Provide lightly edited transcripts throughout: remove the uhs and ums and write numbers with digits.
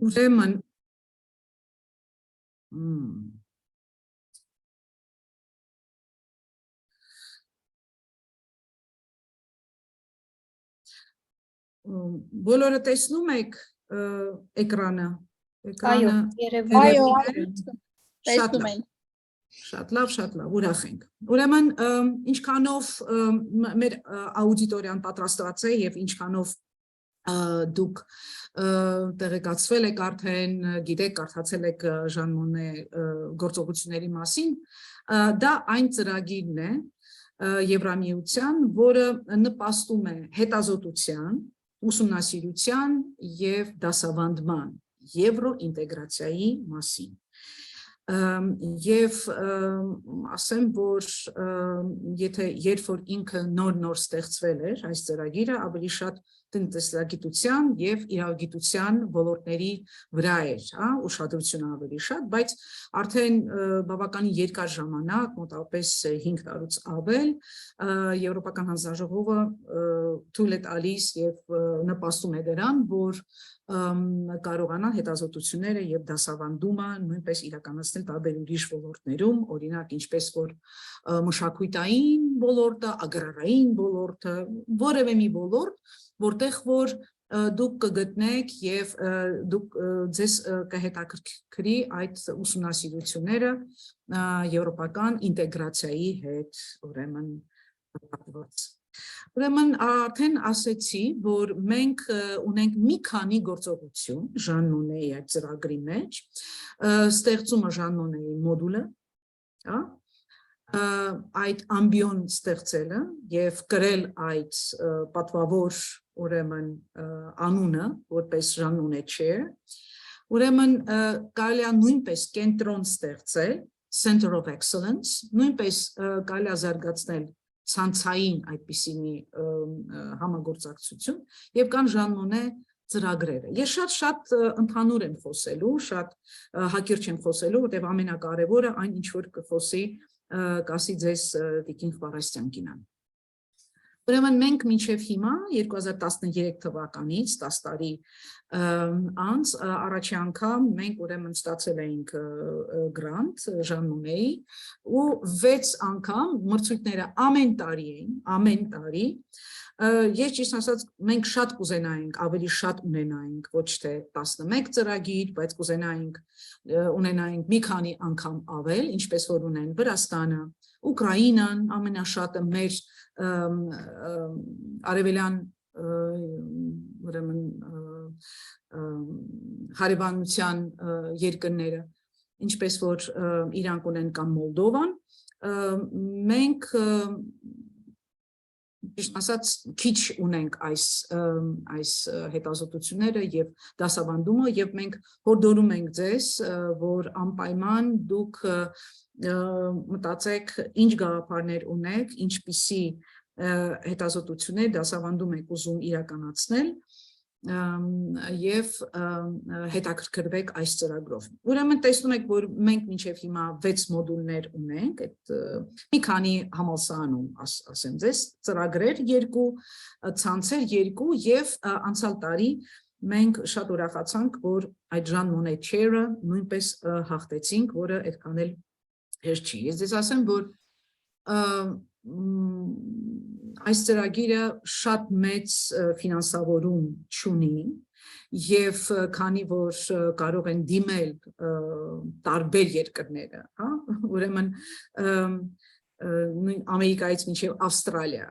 Ուրեմն բոլորը տեսնում եք էկրանը։ Այո, տեսնում ենք։ Շատ լավ, ուրախ ենք։ Ուրեմն ինչքանով մեր աուդիտորիան պատրաստված է եւ ինչքանով դուք տեղեկացվել եք արդեն, գիտեք, կարդացել եք Ժան Մոնե գործողությունների մասին, դա այն ծրագիրն է Եվրամիության, որը նպաստում է հետազոտության, ուսումնասիրության եւ դասավանդման եվրոինտեգրացիայի մասին։ Եվ ասեմ, որ երբ որ ինքը նոր ստեղծվել էր այս ծրագիրը, ավելի շատ տնտեսագիտության եւ իրավագիտության ոլորտների վրա էր, ուշադրությունը ավելի շատ, բայց արդեն բավականին երկար ժամանակ, մոտավորապես 5 տարուց ավել, Եվրոպական հանձնաժողովը թույլ է տալիս եւ նպաստում է դրան, որ կարողանան հետազոտությունները եւ դասավանդումը նույնպես իրականացնել տարբեր ուրիշ ոլորտներում, օրինակ ինչպես որ մշակութային ոլորտը, ագրարային ոլորտը, որևէ մի ոլորտ, որտեղ որ դուք կգտնեք եւ դուք ձեզ կհետաքրքրի այդ ուսումնասիրությունները եվրոպական ինտեգրացիայի հետ, ուրեմն կապված։ Ուրեմն արդեն ասեցի, որ մենք ունենք մի քանի գործողություն Ժան Մոնեի այդ ծրագրի մեջ, ստեղծումը Ժան Մոնեի մոդուլը, այդ ամբիոն ստեղծելը եւ կրել այդ պատվավոր ուրեմն անունը, որպես Ժան Մոնե չէ, ուրեմն կարելի է նույնպես կենտրոն ստեղծել, Center of Excellence, նույնպես կարելի է զարգացնել ցանցային այդպիսի մի համագործակցություն եւ կան Ժան Մոնե ծրագրերը։ Ես շատ ընդհանուր եմ խոսելու, շատ հակիրճ եմ խոսելու, որտեղ ամենակարևորը այն ինչ որ կասի ձեզ Տիկին Խվորոստյանկինան։ Ուրեմն մենք մինչև հիմա 2013 թվականից 10 տարի անց առաջի անգամ մենք ուրեմն ստացել էինք գրանտ Ժան Մոնեի ու 6 անգամ մրցույթները ամեն տարի ես ճիշտ ասած մենք շատ կուզենայինք ավելի շատ ունենայինք ոչ թե 11 ծրագիր, բայց կուզենայինք ունենայինք մի քանի անգամ ավել, ինչպես որ ունեն Վրաստանը, Ուկրաինան, ամենաշատը մեր արևելյան ուրեմն հարևանության երկրները, ինչպես որ իրանք ունեն կամ Մոլդովան, մենք ճիշտ ասած քիչ ունենք այս հետազոտությունները եւ դասավանդումը եւ մենք հորդորում ենք ձեզ, որ անպայման դուք մտածեք ինչ գաղափարներ ունեք, ինչպիսի հետազոտություններ դասավանդում եք ուզում իրականացնել եւ հետաքրքրվեք այս ծրագրով։ Ուրեմն տեսնում եք, որ մենք մինչև հիմա 6 մոդուլներ ունենք, այդ մի քանի համալսարանում, ասեմ ձեզ, ծրագրեր 2, ցանցեր 2 եւ անցյալ տարի մենք շատ ուրախացանք, որ այդ Ժան Մոնե chair-ը նույնպես հաղթեցինք, որը այդքան էլ հեշտ չի։ Ես ձեզ ասեմ, որ այս ծրագիրը շատ մեծ ֆինանսավորում չունի եւ քանի որ կարող են դիմել տարբեր երկրները, ուրեմն Ամերիկայից մինչև Ավստրալիա,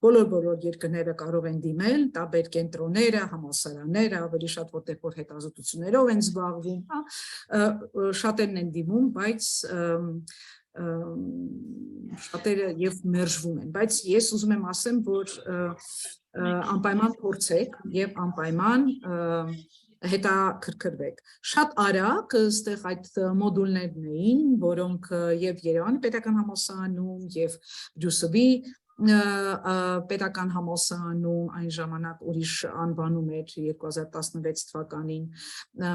բոլոր երկրները կարող են դիմել, տարբեր կենտրոնները, համալսարանները, ավելի շատ որտեղ որ հետազոտություններով են զբաղվում, շատերն են դիմում, բայց շատերը եւ մերժվում են, բայց ես ուզում եմ ասեմ, որ անպայման փորձեք եւ անպայման հետաքրքրվեք։ Շատ արագ այստեղ այդ մոդուլներն էին, որոնք եւ Երևանի պետական համալսարանում եւ Բրյուսելի պետական համալսարանում այն ժամանակ ուրիշ անվանում էր 2016 թվականին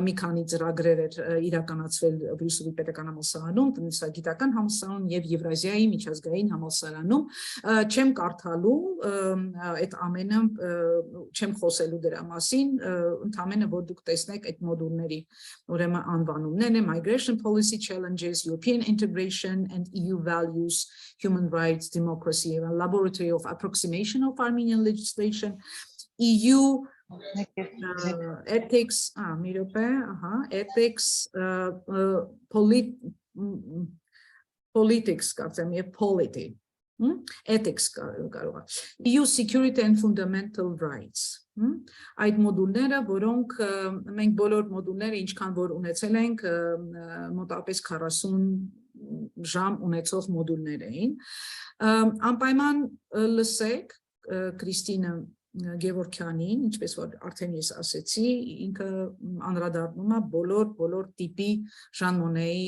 մի քանի ծրագրեր էր իրականացվել Բրյուսելի պետական համալսարանում, տնտեսագիտական համալսարանում եւ Եվրասիայի միջազգային համալսարանում, չեմ կարդալու այդ ամենը, չեմ խոսելու դրա մասին, ընդհանրապես որ դուք տեսնեք այդ մոդուլների ուրեմն անվանումներն են Migration Policy Challenges, European Integration and EU Values, Human Rights, Democracy, and Laboratory of Approximation of Armenian Legislation, EU Ethics, Ethics, Politics, Polity, Ethics, EU Security and Fundamental Rights. Այդ մոդուլները, որոնք մենք բոլոր մոդուլները ինչքան որ ունեցել ենք մոտավորապես 40 ժամ ունեցող մոդուլներ էին, անպայման լսեք Քրիստինա Գևորգյանին, ինչպես որ արդեն ես ասեցի, ինքը անդրադառնում է բոլոր տիպի Ժան Մոնեի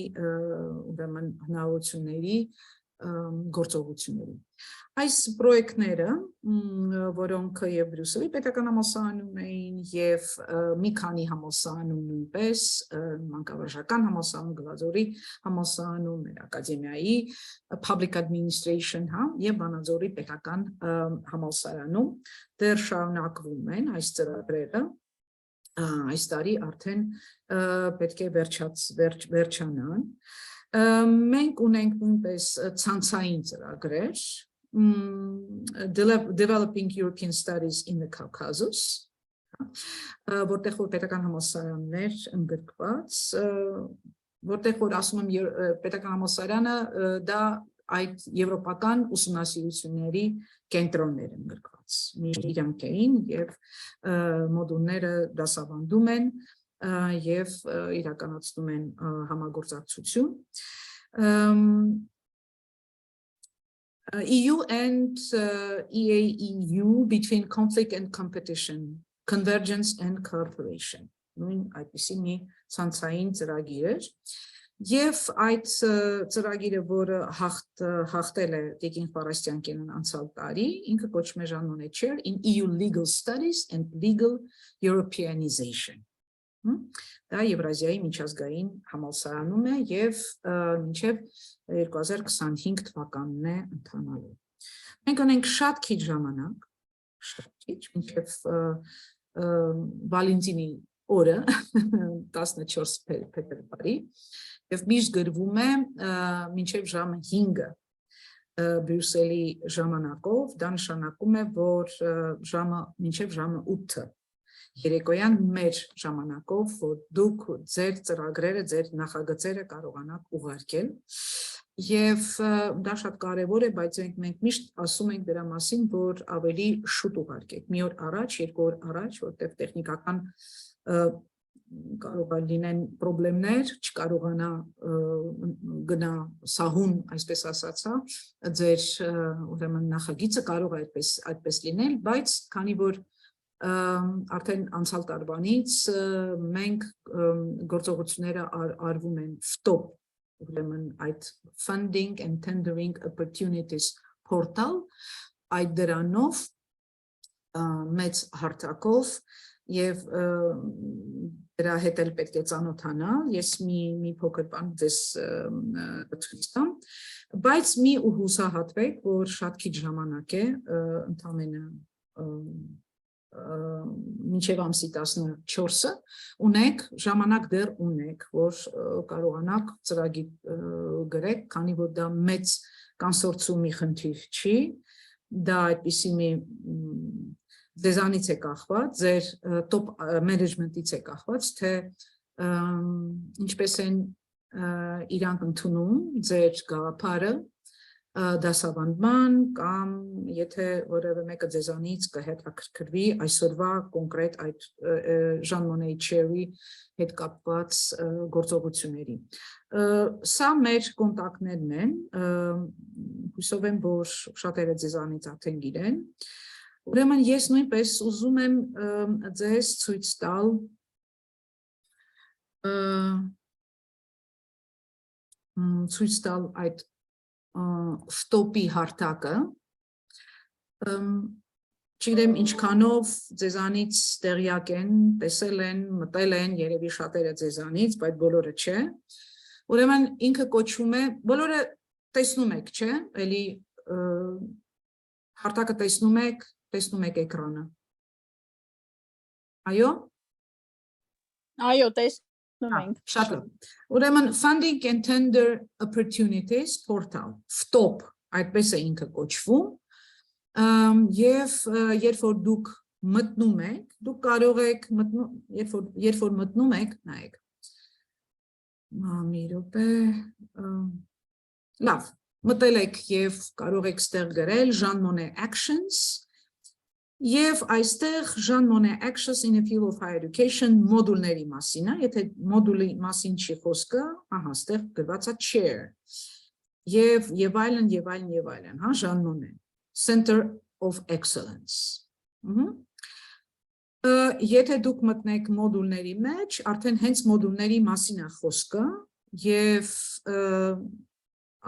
ուրեմն հնարավորությունների գործողությունների։ Այս պրոյեկտները, որոնք եւ Բրյուսելի պետական համալսարանում էին եւ մի քանի համալսարանում նույնպես, մանկավարժական համալսարանում, Գլազորի համալսարանում, ակադեմիայի Public Administration, եւ Վանաձորի պետական համալսարանում դեռ շարունակվում են այս ծրագրերը, այս տարի արդեն պետք է վերջանան։ Մենք ունենք նույնպես ցանցային ծրագրեր, Developing European Studies in the Caucasus, որտեղ որ պետական համալսարաններ ընդգրկված, որտեղ որ ասում եմ պետական համալսարանը դա այդ եվրոպական ուսումնասիրությունների կենտրոններ ընդգրկված, իրանք էին եւ մոդուլները դասավանդում են եւ իրականացնում են համագործակցություն։ EU and EAEU between conflict and competition, convergence and cooperation. Նույն այդպիսի մի ցանցային ծրագիր էր եւ այդ ծրագիրը, որը հաղթել է Տիկին Խվորոստյանկինան անցյալ տարի, ինքը կոչվում է Ժան Մոնե Chair in EU Legal Studies and Legal Europeanization. Դա Եվրասիայի միջազգային համալսարանում է եւ մինչեւ 2025 թվականն է ընթանալու։ Մենք ունենք շատ քիչ ժամանակ, շատ քիչ, մինչեւ Վալենտինի օրը 14 փետրվարի եւ միշտ գրվում է մինչեւ ժամը 5-ը Բրյուսելի ժամանակով, դա նշանակում է, որ մինչեւ ժամը 8-ը երեկոյան մեր ժամանակով, որ դուք ձեր ծրագրերը, ձեր նախագծերը կարողանաք ուղարկել եւ դա շատ կարեւոր է, բայց մենք միշտ ասում ենք դրա մասին, որ ավելի շուտ ուղարկեք, մի օր առաջ, 2 օր առաջ, որտեղ տեխնիկական կարող է լինեն խնդիրներ, չկարողանա գնա սահուն, այսպես ասածա, ձեր ուրեմն նախագիծը կարող է այդպես լինել, բայց քանի որ արդեն անցյալ տարվանից մենք գործողությունները արվում են FTOP, ուրեմն այդ Funding and Tendering Opportunities Portal, այդ դրանով մեծ հարթակով եւ դրա հետ էլ պետք է ծանոթանալ, ես մի փոքր բան ձեզ ցույց տամ, բայց մի հուսահատվեք, որ շատ քիչ ժամանակ է, ընդամենը մինչև ամսի 14-ը ունեք, ժամանակ դեռ ունեք, որ կարողանաք ծրագիր գրեք, քանի որ դա մեծ կոնսորցիումի խնդիր չի, դա այդպիսի մի ձեզանից է կախված, ձեր top management-ից է կախված, թե ինչպես են իրանք ընդունում ձեր գաղափարը դասավանդման կամ եթե որևէ մեկը ձեզանից կհետաքրքրվի այսօրվա կոնկրետ այդ Ժան Մոնե Chair-ի հետ կապված գործողությունների։ Սա մեր կոնտակտներն են, հուսով եմ, որ շատերը ձեզանից արդեն գիտեն։ Ուրեմն ես նույնպես ուզում եմ ձեզ ցույց տալ այդ FTOP-ի հարթակը, Չգիտեմ ինչքանով ձեզանից տեղյակ են, տեսել են, մտել են, երևի շատերը ձեզանից, բայց բոլորը չէ։ Ուրեմն ինքը կոչվում է, բոլորը տեսնում եք, չէ՞, էլի հարթակը տեսնում եք էկրանը։ Այո։ Այո, տեսնում ենք։ Շատ լավ։ Ուրեմն Funding and Tender Opportunities Portal, FTOP, այդպես է ինքը կոչվում, եւ երբ որ դուք մտնում եք, դուք կարող եք երբ որ մտնում եք, նայեք։ Մի րոպե, լավ, մտել եք եւ կարող եք ստեղ գրել Ժան Մոնե Actions եւ այստեղ Ժան Մոնե Actions in a field of higher education մոդուլների մասին է, եթե մոդուլի մասին չի խոսքը, ահա, ստեղ գրված է chair եւ այլն, հա, Ժան Մոնե Center of Excellence։ Եթե դուք մտնեք մոդուլների մեջ, արդեն հենց մոդուլների մասին է խոսքը եւ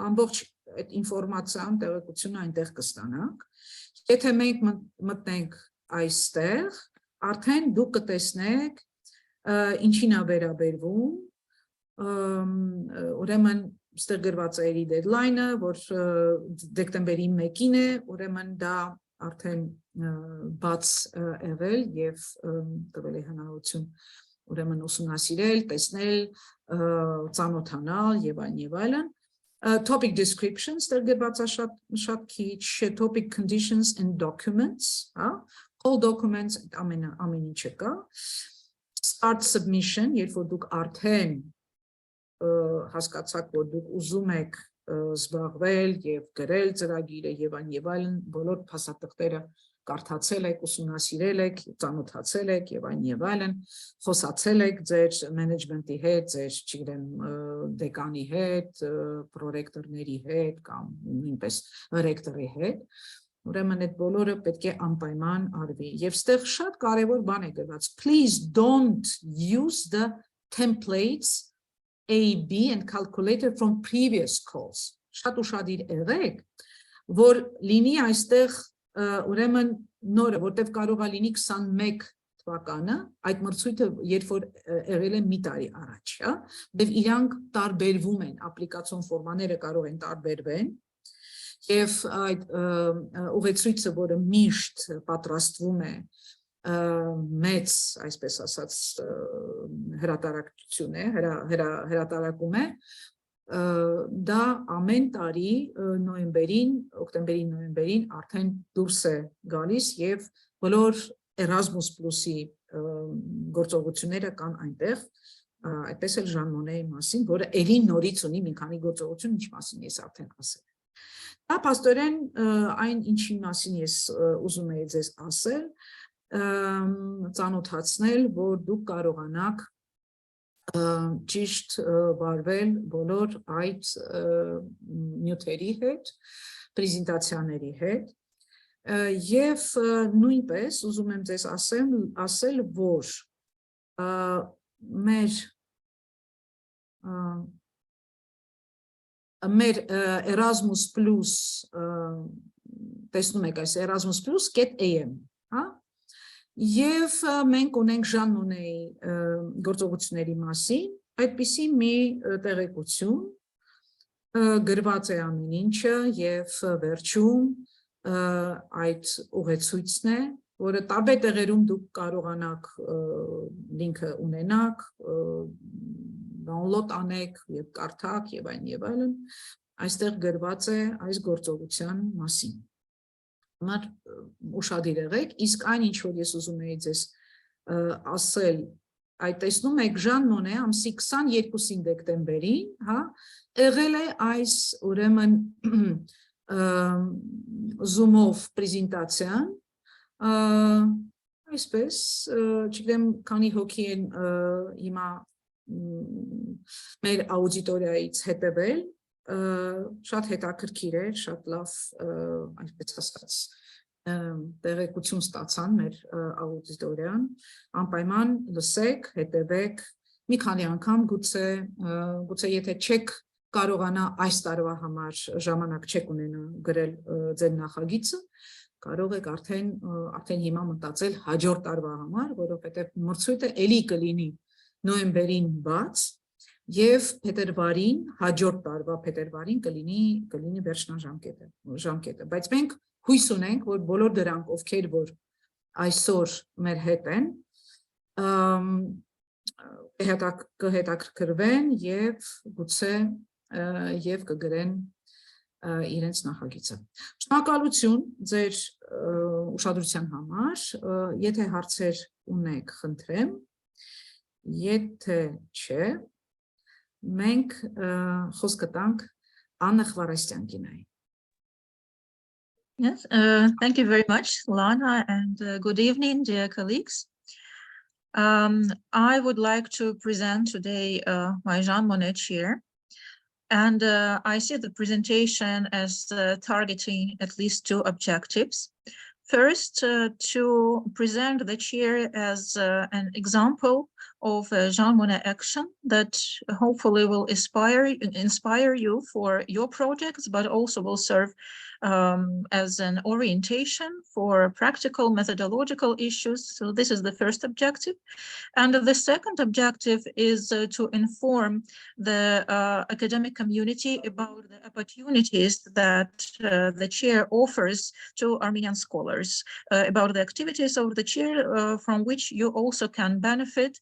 ամբողջ այդ ինֆորմացիան, տեղեկությունը այնտեղ կստանաք։ Եթե մենք մտնենք այստեղ, արդեն դուք կտեսնեք ինչին է վերաբերվում, ուրեմն ստեղ գրված է իր deadline-ը, որ դեկտեմբերի 1-ին է, ուրեմն դա արդեն բաց եղել եւ տվել է հնարավորություն ուրեմն ուսումնասիրել, տեսնել, ծանոթանալ եւ այլն։ Topic descriptions, ստեղ գրված է շատ քիչ, topic conditions and documents, հա, all documents ամեն ինչը կա։ Start submission, երբ որ դուք արդեն հասկացաք, որ դուք ուզում եք զբաղվել եւ գրել ծրագիրը եւ այլն, բոլոր փաստաթղթերը կարդացել եք, ուսումնասիրել եք, ծանոթացել եք եւ այլն, խոսացել եք ձեր մենեջմենտի հետ, ձեր, չգիտեմ, դեկանի հետ, պրոռեկտորների հետ կամ նույնպես ռեկտորի հետ, ուրեմն այդ բոլորը պետք է անպայման արվի։ Եվ ստեղ շատ կարևոր բան է գրված. Please don't use the templates A, B and calculator from previous calls. Շատ ուշադիր եղեք, որ լինի այստեղ ուրեմն նորը, որտեվ կարող է լինի 21 թվականը, այդ մրցույթը երբ որ եղել է մի տարի առաջ, հա, եւ իրանք տարբերվում են, ապլիկացիոն ֆորմաները կարող են տարբերվեն, եւ այդ ուղեցույցը, որը միշտ պատրաստվում է մեծ, այսպես ասած, հրատարակություն է, հրատարակում է, դա ամեն տարի օկտեմբերին արդեն դուրս է գալիս եւ բոլոր Էրազմուս պլյուսի գործողությունները կան այնտեղ, այդպես էլ Ժան Մոնեի մասին, որը ելի նորից ունի մի քանի գործողություն, ինչ մասին ես արդեն ասել։ Դա փաստորեն այն ինչի մասին ես ուզում եի ձեզ ասել, ծանոթացնել, որ դուք կարողանաք ճիշտ վարվել բոլոր այդ նյութերի հետ, պրեզենտացիաների հետ եւ նույնպես ուզում եմ ձեզ ասել, որ մեր Էրազմուս պլյուս տեսնում եք այս Էրազմուս պլյուս.am, հա, եւ մենք ունենք Ժան Մոնեի գործողությունների մասին, այդպիսի մի տեղեկություն գրված է ամեն ինչը եւ վերջում այդ ուղեցույցն է, որը տարբեր տեղերում դուք կարողանաք լինքը ունենաք, download անեք եւ կարդաք եւ այլն, այստեղ գրված է այս գործողության մասին։ Համար ուշադիր եղեք, իսկ այն ինչ որ ես ուզում եի ձեզ ասել, այդ տեսնում եք Ժան Մոնե ամսի 22-ին դեկտեմբերին, հա, եղել է այս ուրեմն Zoom-ով պրեզենտացիան, այսպես, չգիտեմ, քանի հոգի են հիմա մեր աուդիտորիայից հետևել, շատ հետաքրքիր էր, շատ լավ, այսպես ասած, տեղեկություն ստացան մեր աուդիտորիան, անպայման լսեք, հետևեք, մի քանի անգամ գուցե եթե չեք կարողանա այս տարվա համար ժամանակ չեք ունենա գրել ձեր նախագիծը, կարող եք արդեն հիմա մտածել հաջորդ տարվա համար, որովհետև մրցույթը էլի կլինի նոյեմբերին բաց եւ փետրվարին, հաջորդ տարվա փետրվարին կլինի վերջնաժամկետը, բայց մենք հույս ունենք, որ բոլոր դրանք, ովքեր որ այսօր մեր հետ են, կհետաքրքրվեն եւ գուցե եւ կգրեն իրենց նախագիծը։ Շնորհակալություն ձեր ուշադրության համար, եթե հարցեր ունեք, խնդրեմ, եթե չէ, մենք խոսքը տանք Աննա Խվորոստյանկինային։ Yes, thank you very much, Lana, and good evening, dear colleagues. I would like to present today my Žan Mone chair. And I see the presentation as targeting at least two objectives. First, to present the chair as an example of Žan Mone action that hopefully will inspire you for your projects, but also will serve as an orientation for practical methodological issues. So this is the first objective. And the second objective is to inform the academic community about the opportunities that the chair offers to Armenian scholars, about the activities of the chair from which you also can benefit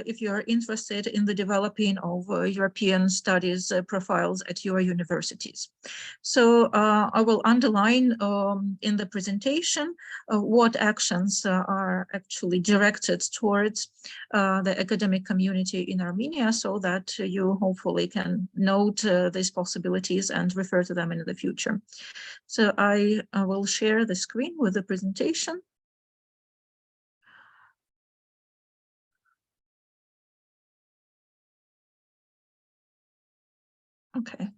if you're interested in the developing of European studies profiles at your universities. So I will underline in the presentation what actions are actually directed towards the academic community in Armenia, so that you hopefully can note these possibilities and refer to them in the future. So I will share the screen with the presentation. Okay.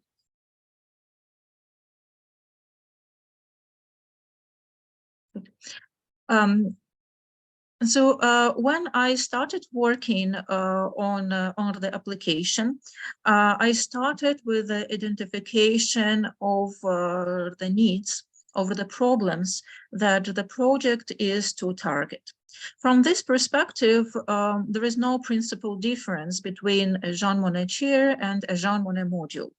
So when I started working on the application, I started with the identification of the needs, of the problems that the project is to target. From this perspective, there is no principal difference between a Žan Mone chair and a Žan Mone module.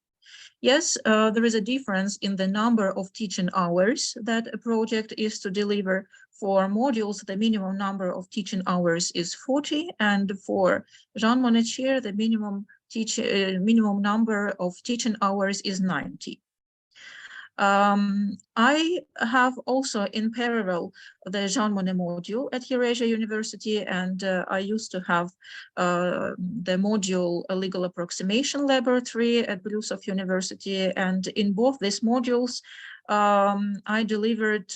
Yes, there is a difference in the number of teaching hours that a project is to deliver. For modules, the minimum number of teaching hours is 40, and for Žan Mone chair, the minimum number of teaching hours is 90. I have also in parallel the Žan Mone module at Eurasia University, and I used to have the module a legal approximation laboratory at Brusov University, and in both these modules I delivered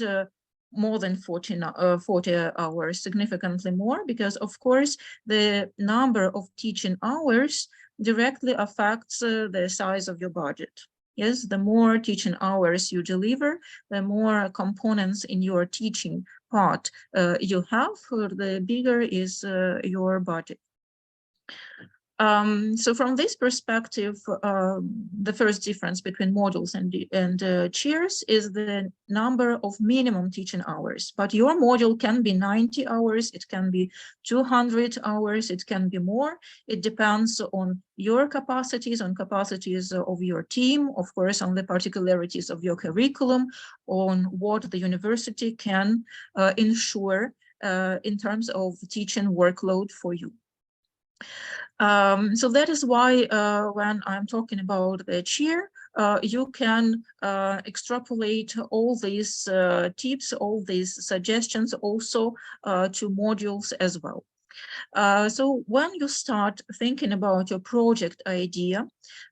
more than 40 hours, significantly more, because of course the number of teaching hours directly affects the size of your budget. Yes, the more teaching hours you deliver, the more components in your teaching part you have, the bigger is your budget. So from this perspective, the first difference between modules and chairs is the number of minimum teaching hours. But your module can be 90 hours, it can be 200 hours, it can be more. It depends on your capacities, on capacities of your team, of course, on the particularities of your curriculum, on what the university can ensure in terms of teaching workload for you. So that is why when I'm talking about the chair, you can extrapolate all these tips, all these suggestions also to modules as well. So when you start thinking about your project idea,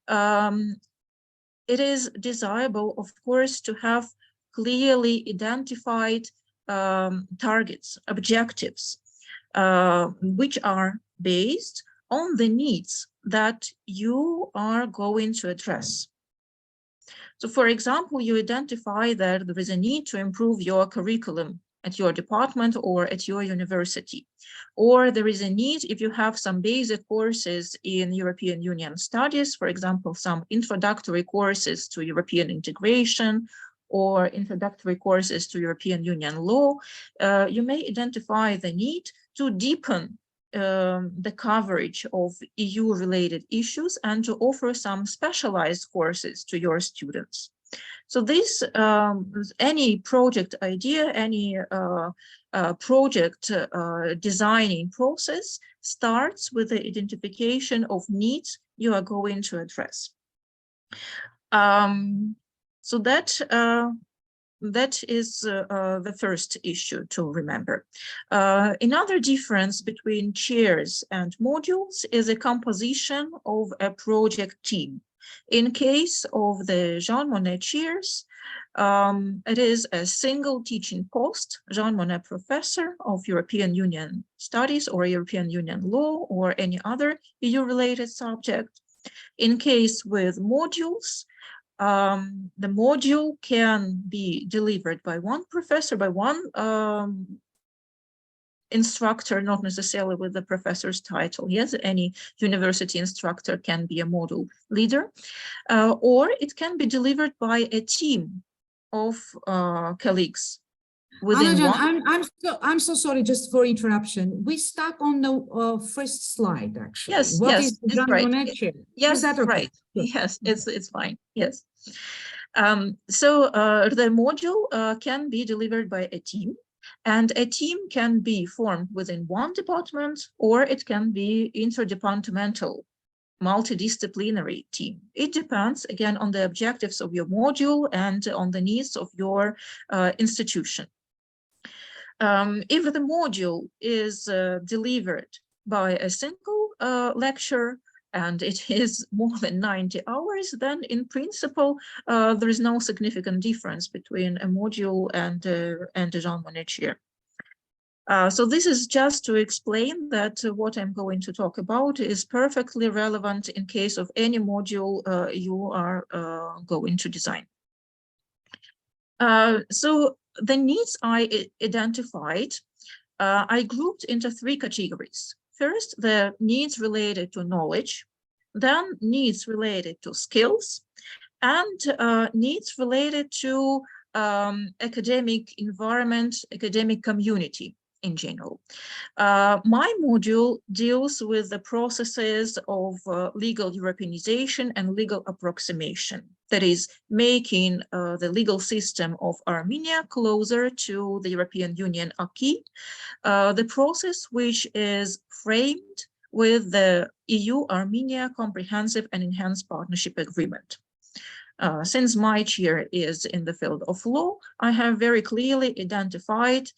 it is desirable, of course, to have clearly identified targets, objectives, which are based on the needs that you are going to address. So, for example, you identify that there is a need to improve your curriculum at your department or at your university, or there is a need if you have some basic courses in European Union studies, for example, some introductory courses to European integration, or introductory courses to European Union law, you may identify the need to deepen the coverage of EU-related issues and to offer some specialized courses to your students. So this, any project idea, any project designing process starts with the identification of needs you are going to address. So that is the first issue to remember. Another difference between chairs and modules is a composition of a project team. In case of the Jean Monnet chairs, it is a single teaching post, Jean Monnet Professor of European Union Studies or European Union Law or any other EU-related subject. In case with modules, the module can be delivered by one professor, by one instructor, not necessarily with the professor's title. Yes, any university instructor can be a module leader, or it can be delivered by a team of colleagues. I'm so sorry just for interruption. We stuck on the first slide actually. Yes, what yes, is the Jean right. Monnet chair? Yes, is that okay? Right. Yes, it's fine. Yes. So the module can be delivered by a team, and a team can be formed within one department, or it can be interdepartmental, multidisciplinary team. It depends again on the objectives of your module and on the needs of your institution. If the module is delivered by a single lecture and it is more than 90 hours, then in principle, there is no significant difference between a module and a Jean Monnet chair. So this is just to explain that what I'm going to talk about is perfectly relevant in case of any module you are going to design. So the needs I identified, I grouped into three categories. First, the needs related to knowledge, then needs related to skills, and needs related to academic environment, academic community in general. My module deals with the processes of legal Europeanization and legal approximation. That is, making the legal system of Armenia closer to the European Union acquis, the process which is framed with the EU-Armenia Comprehensive and Enhanced Partnership Agreement. Since my chair is in the field of law, I have very clearly identified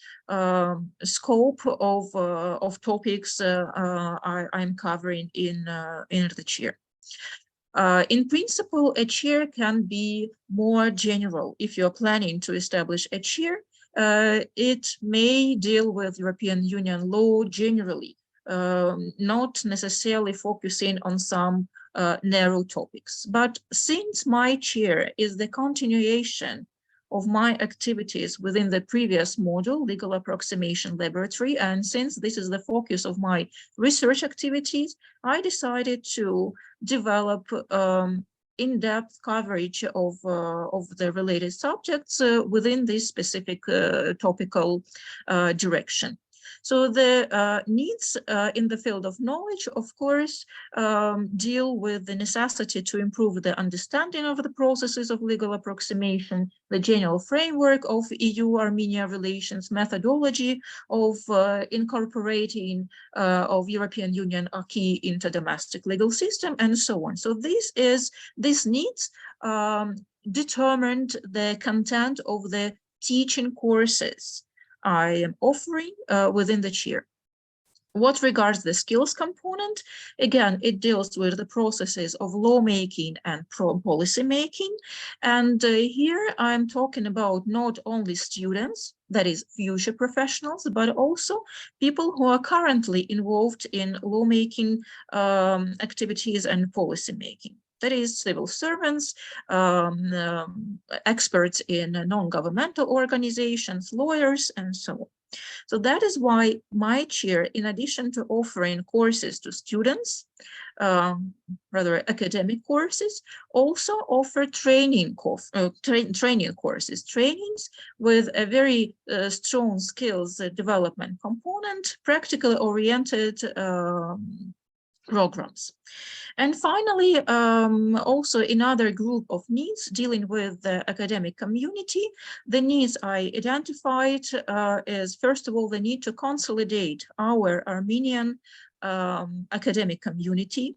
scope of topics I'm covering in the chair. In principle, a chair can be more general. If you're planning to establish a chair, it may deal with European Union law generally, not necessarily focusing on some narrow topics. But since my chair is the continuation of my activities within the previous module, Legal Approximation Laboratory, and since this is the focus of my research activities, I decided to develop in-depth coverage of the related subjects within this specific topical direction. So the needs in the field of knowledge, of course, deal with the necessity to improve the understanding of the processes of legal approximation, the general framework of EU-Armenia relations, methodology of incorporating of European Union acquis into domestic legal system, and so on. So these needs determined the content of the teaching courses I am offering within the chair. What regards the skills component, again, it deals with the processes of lawmaking and policy making. And here I'm talking about not only students, that is future professionals, but also people who are currently involved in lawmaking activities and policy making. That is civil servants, experts in non-governmental organizations, lawyers, and so on. So that is why my chair, in addition to offering courses to students, rather academic courses, also offer training courses, trainings with a very strong skills development component, practically oriented programs. And finally, also another group of needs dealing with the academic community, the needs I identified is, first of all, the need to consolidate our Armenian academic community,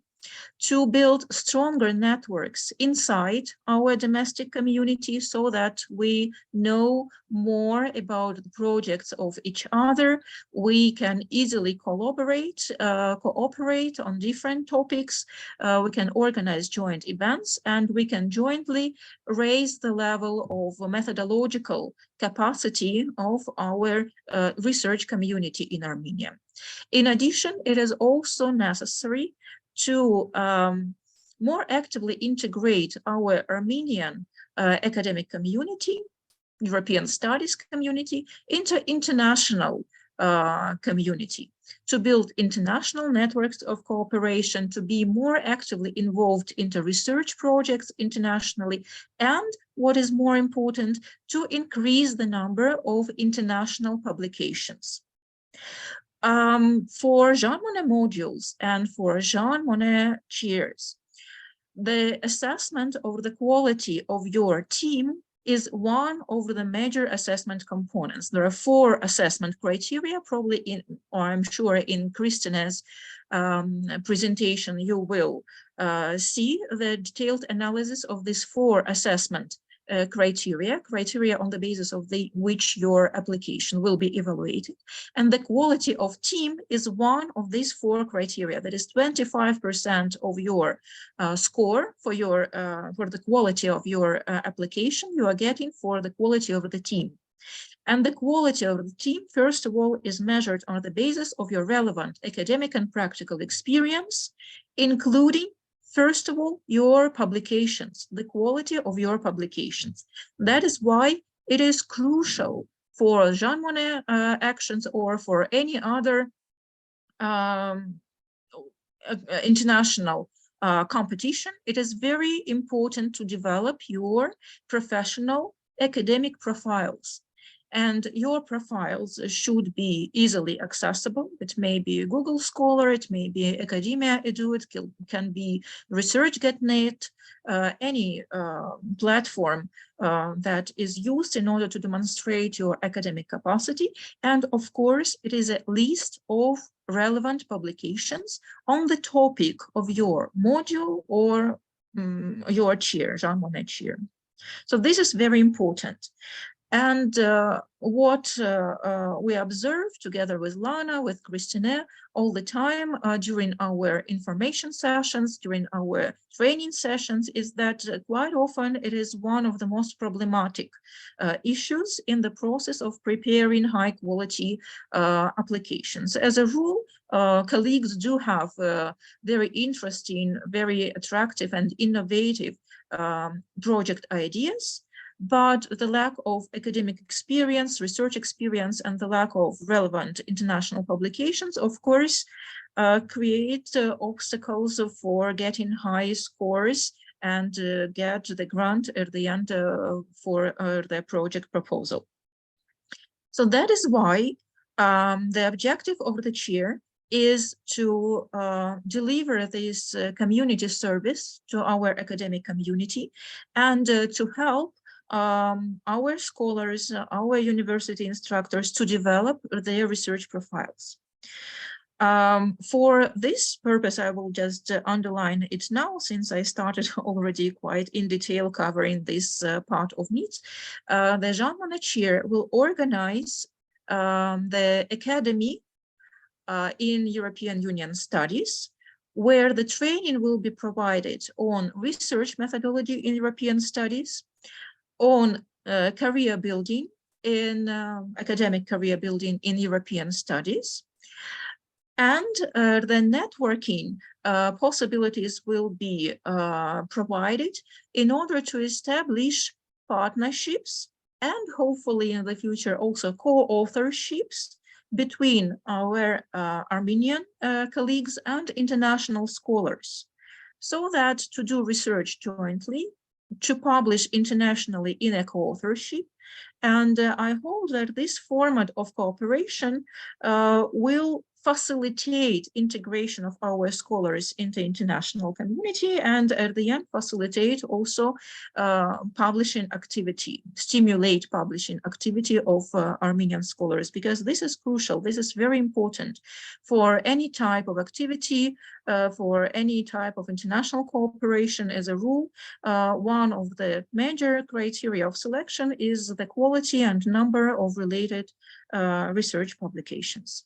to build stronger networks inside our domestic community so that we know more about the projects of each other. We can easily cooperate on different topics. We can organize joint events, and we can jointly raise the level of methodological capacity of our research community in Armenia. In addition, it is also necessary to more actively integrate our Armenian academic community, European studies community, into international community, to build international networks of cooperation, to be more actively involved into research projects internationally, and what is more important, to increase the number of international publications. For Jean Monnet modules and for Jean Monnet chairs, the assessment of the quality of your team is one of the major assessment components. There are 4 assessment criteria, probably in, or I'm sure in Christina's presentation, you will see the detailed analysis of these 4 assessment criteria on the basis of which your application will be evaluated. And the quality of team is one of these 4 criteria. That is 25% of your score for the quality of your application you are getting for the quality of the team. And the quality of the team, first of all, is measured on the basis of your relevant academic and practical experience, including, first of all, your publications, the quality of your publications. That is why it is crucial for Jean Monnet actions or for any other international competition. It is very important to develop your professional academic profiles. And your profiles should be easily accessible. It may be a Google Scholar, it may be Academia Edu, it can be ResearchGetNet, any platform that is used in order to demonstrate your academic capacity. And of course, it is a list of relevant publications on the topic of your module or your chair, Jean Monnet chair. So this is very important. And what we observe together with Lana, with Christina, all the time during our information sessions, during our training sessions, is that quite often it is one of the most problematic issues in the process of preparing high quality applications. As a rule, colleagues do have very interesting, very attractive and innovative project ideas, but the lack of academic experience, research experience, and the lack of relevant international publications, of course, create obstacles for getting high scores and get the grant at the end for their project proposal. So that is why the objective of the chair is to deliver this community service to our academic community and to help our scholars, our university instructors to develop their research profiles. For this purpose, I will just underline it now, since I started already quite in detail covering this part of needs. The Jean Monnet chair will organize the academy in European Union studies, where the training will be provided on research methodology in European studies, on career building in academic career building in European studies, and the networking possibilities will be provided in order to establish partnerships and hopefully in the future also co-authorships between our Armenian colleagues and international scholars, so that to do research jointly, to publish internationally in a co-authorship. And I hope that this format of cooperation will facilitate integration of our scholars into international community, and at the end facilitate also publishing activity, stimulate publishing activity of Armenian scholars, because this is crucial. This is very important for any type of activity, for any type of international cooperation. As a rule, one of the major criteria of selection is the quality and number of related research publications.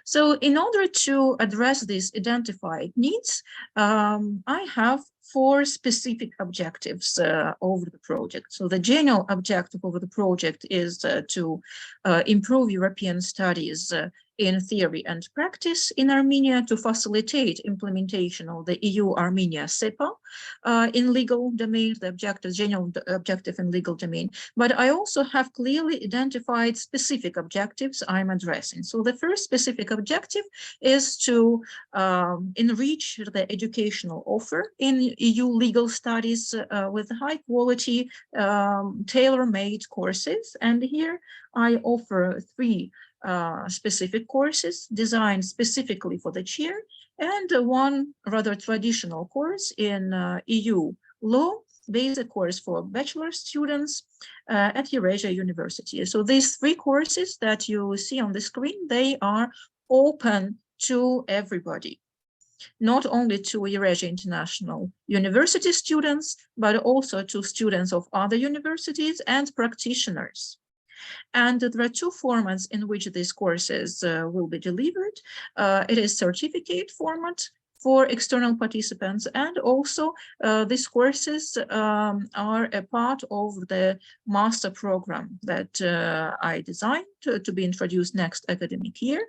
So in order to address these identified needs, I have 4 specific objectives over the project. So the general objective of the project is to improve European studies in theory and practice in Armenia, to facilitate implementation of the EU-Armenia SEPA in legal domain, the objective, general objective in legal domain. But I also have clearly identified specific objectives I'm addressing. So the first specific objective is to enrich the educational offer in EU legal studies with high quality, tailor-made courses. And here I offer 3 specific courses designed specifically for the chair, and 1 rather traditional course in EU law, basic course for bachelor students at Eurasia University. So these 3 courses that you see on the screen, they are open to everybody, not only to Eurasia International University students, but also to students of other universities and practitioners. And there are 2 formats in which these courses will be delivered. It is certificate format for external participants, and also these courses are a part of the master program that I designed to be introduced next academic year,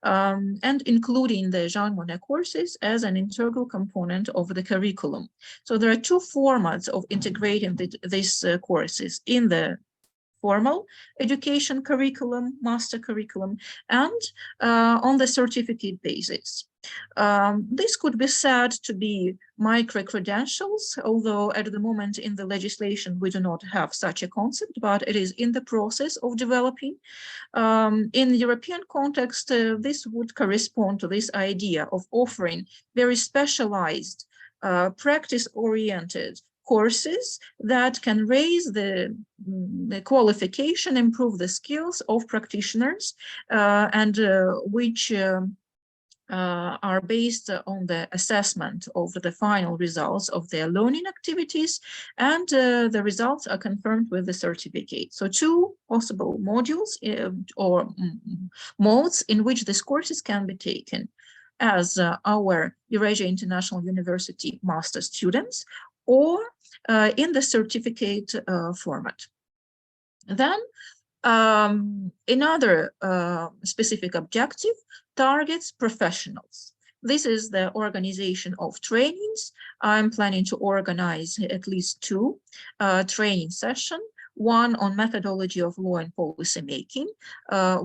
and including the Žan Mone courses as an integral component of the curriculum. So there are 2 formats of integrating these courses in the formal education curriculum, master curriculum, and on the certificate basis. This could be said to be micro-credentials, although at the moment in the legislation we do not have such a concept, but it is in the process of developing. In the European context, this would correspond to this idea of offering very specialized, practice-oriented courses that can raise the qualification, improve the skills of practitioners, and which are based on the assessment of the final results of their learning activities, and the results are confirmed with the certificate. So 2 possible modules or modes in which these courses can be taken as our Eurasia International University master students, or in the certificate format. Then another specific objective targets professionals. This is the organization of trainings. I'm planning to organize at least 2 training sessions, 1 on methodology of law and policy making,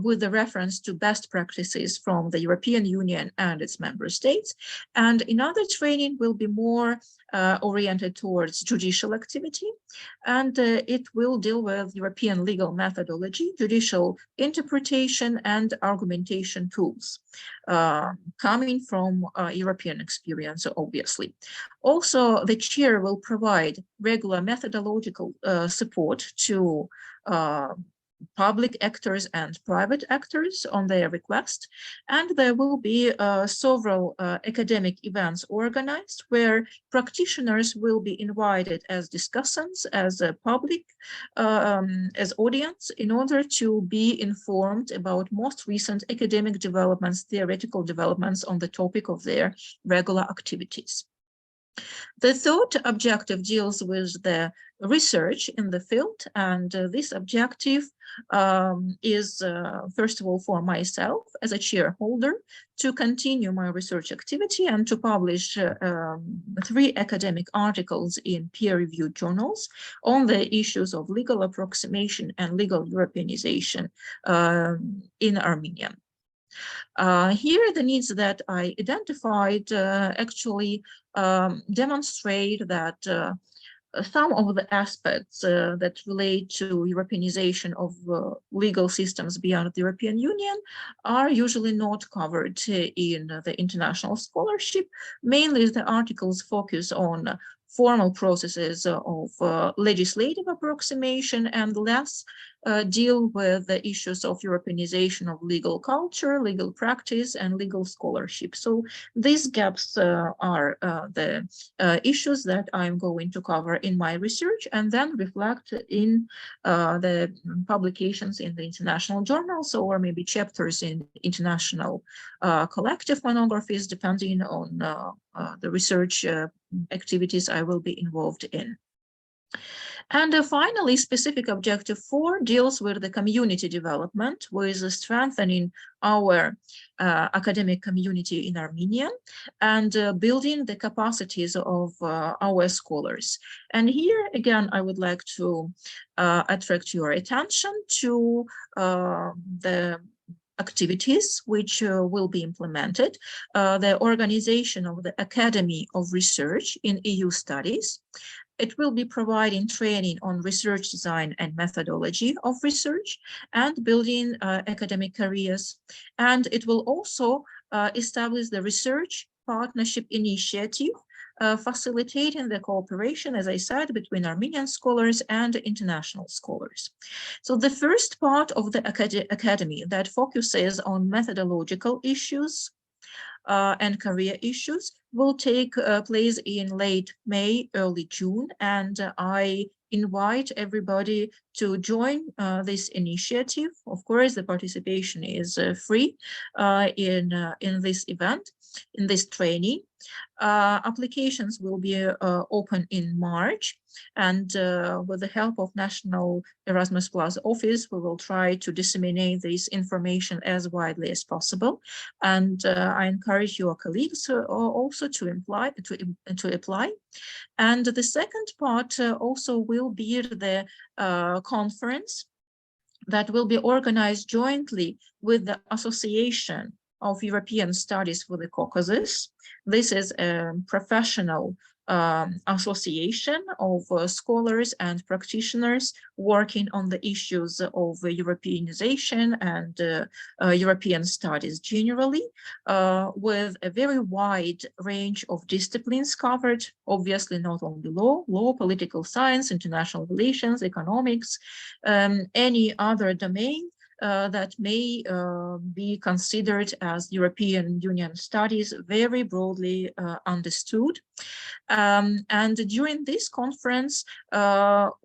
with the reference to best practices from the European Union and its member states. And another training will be more oriented towards judicial activity, and it will deal with European legal methodology, judicial interpretation, and argumentation tools, coming from European experience, obviously. Also, the chair will provide regular methodological support to public actors and private actors on their request, and there will be several academic events organized where practitioners will be invited as discussants, as a public, as audience, in order to be informed about most recent academic developments, theoretical developments on the topic of their regular activities. The third objective deals with the research in the field, and this objective is, first of all, for myself as a chairholder to continue my research activity and to publish 3 academic articles in peer-reviewed journals on the issues of legal approximation and legal Europeanization in Armenia. Here, the needs that I identified actually demonstrate that some of the aspects that relate to Europeanization of legal systems beyond the European Union are usually not covered in the international scholarship. Mainly, the articles focus on formal processes of legislative approximation and less deal with the issues of Europeanization of legal culture, legal practice, and legal scholarship. So these gaps are the issues that I'm going to cover in my research and then reflect in the publications in the international journals or maybe chapters in international collective monographies, depending on the research activities I will be involved in. And finally, specific objective 4 deals with the community development, with strengthening our academic community in Armenia and building the capacities of our scholars. And here, again, I would like to attract your attention to the activities which will be implemented, the organization of the Academy of Research in EU Studies. It will be providing training on research design and methodology of research and building academic careers. And it will also establish the research partnership initiative, facilitating the cooperation, as I said, between Armenian scholars and international scholars. So the first part of the academy that focuses on methodological issues and career issues will take place in late May, early June, and I invite everybody to join this initiative. Of course, the participation is free in this event, in this training. Applications will be open in March, and with the help of National Erasmus Plus Office, we will try to disseminate this information as widely as possible. And I encourage your colleagues also to apply. And the second part also will be the conference that will be organized jointly with the Association of European Studies for the Caucasus. This is a professional association of scholars and practitioners working on the issues of Europeanization and European studies generally, with a very wide range of disciplines covered, obviously not only law, political science, international relations, economics, any other domain that may be considered as European Union studies, very broadly understood. And during this conference,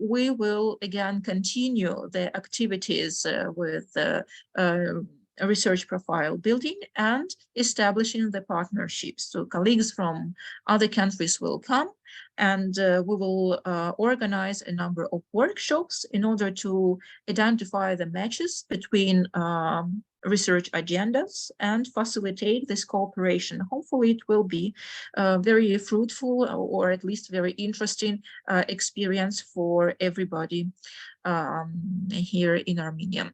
we will again continue the activities with research profile building and establishing the partnerships. So colleagues from other countries will come, and we will organize a number of workshops in order to identify the matches between research agendas and facilitate this cooperation. Hopefully it will be a very fruitful or at least very interesting experience for everybody here in Armenia.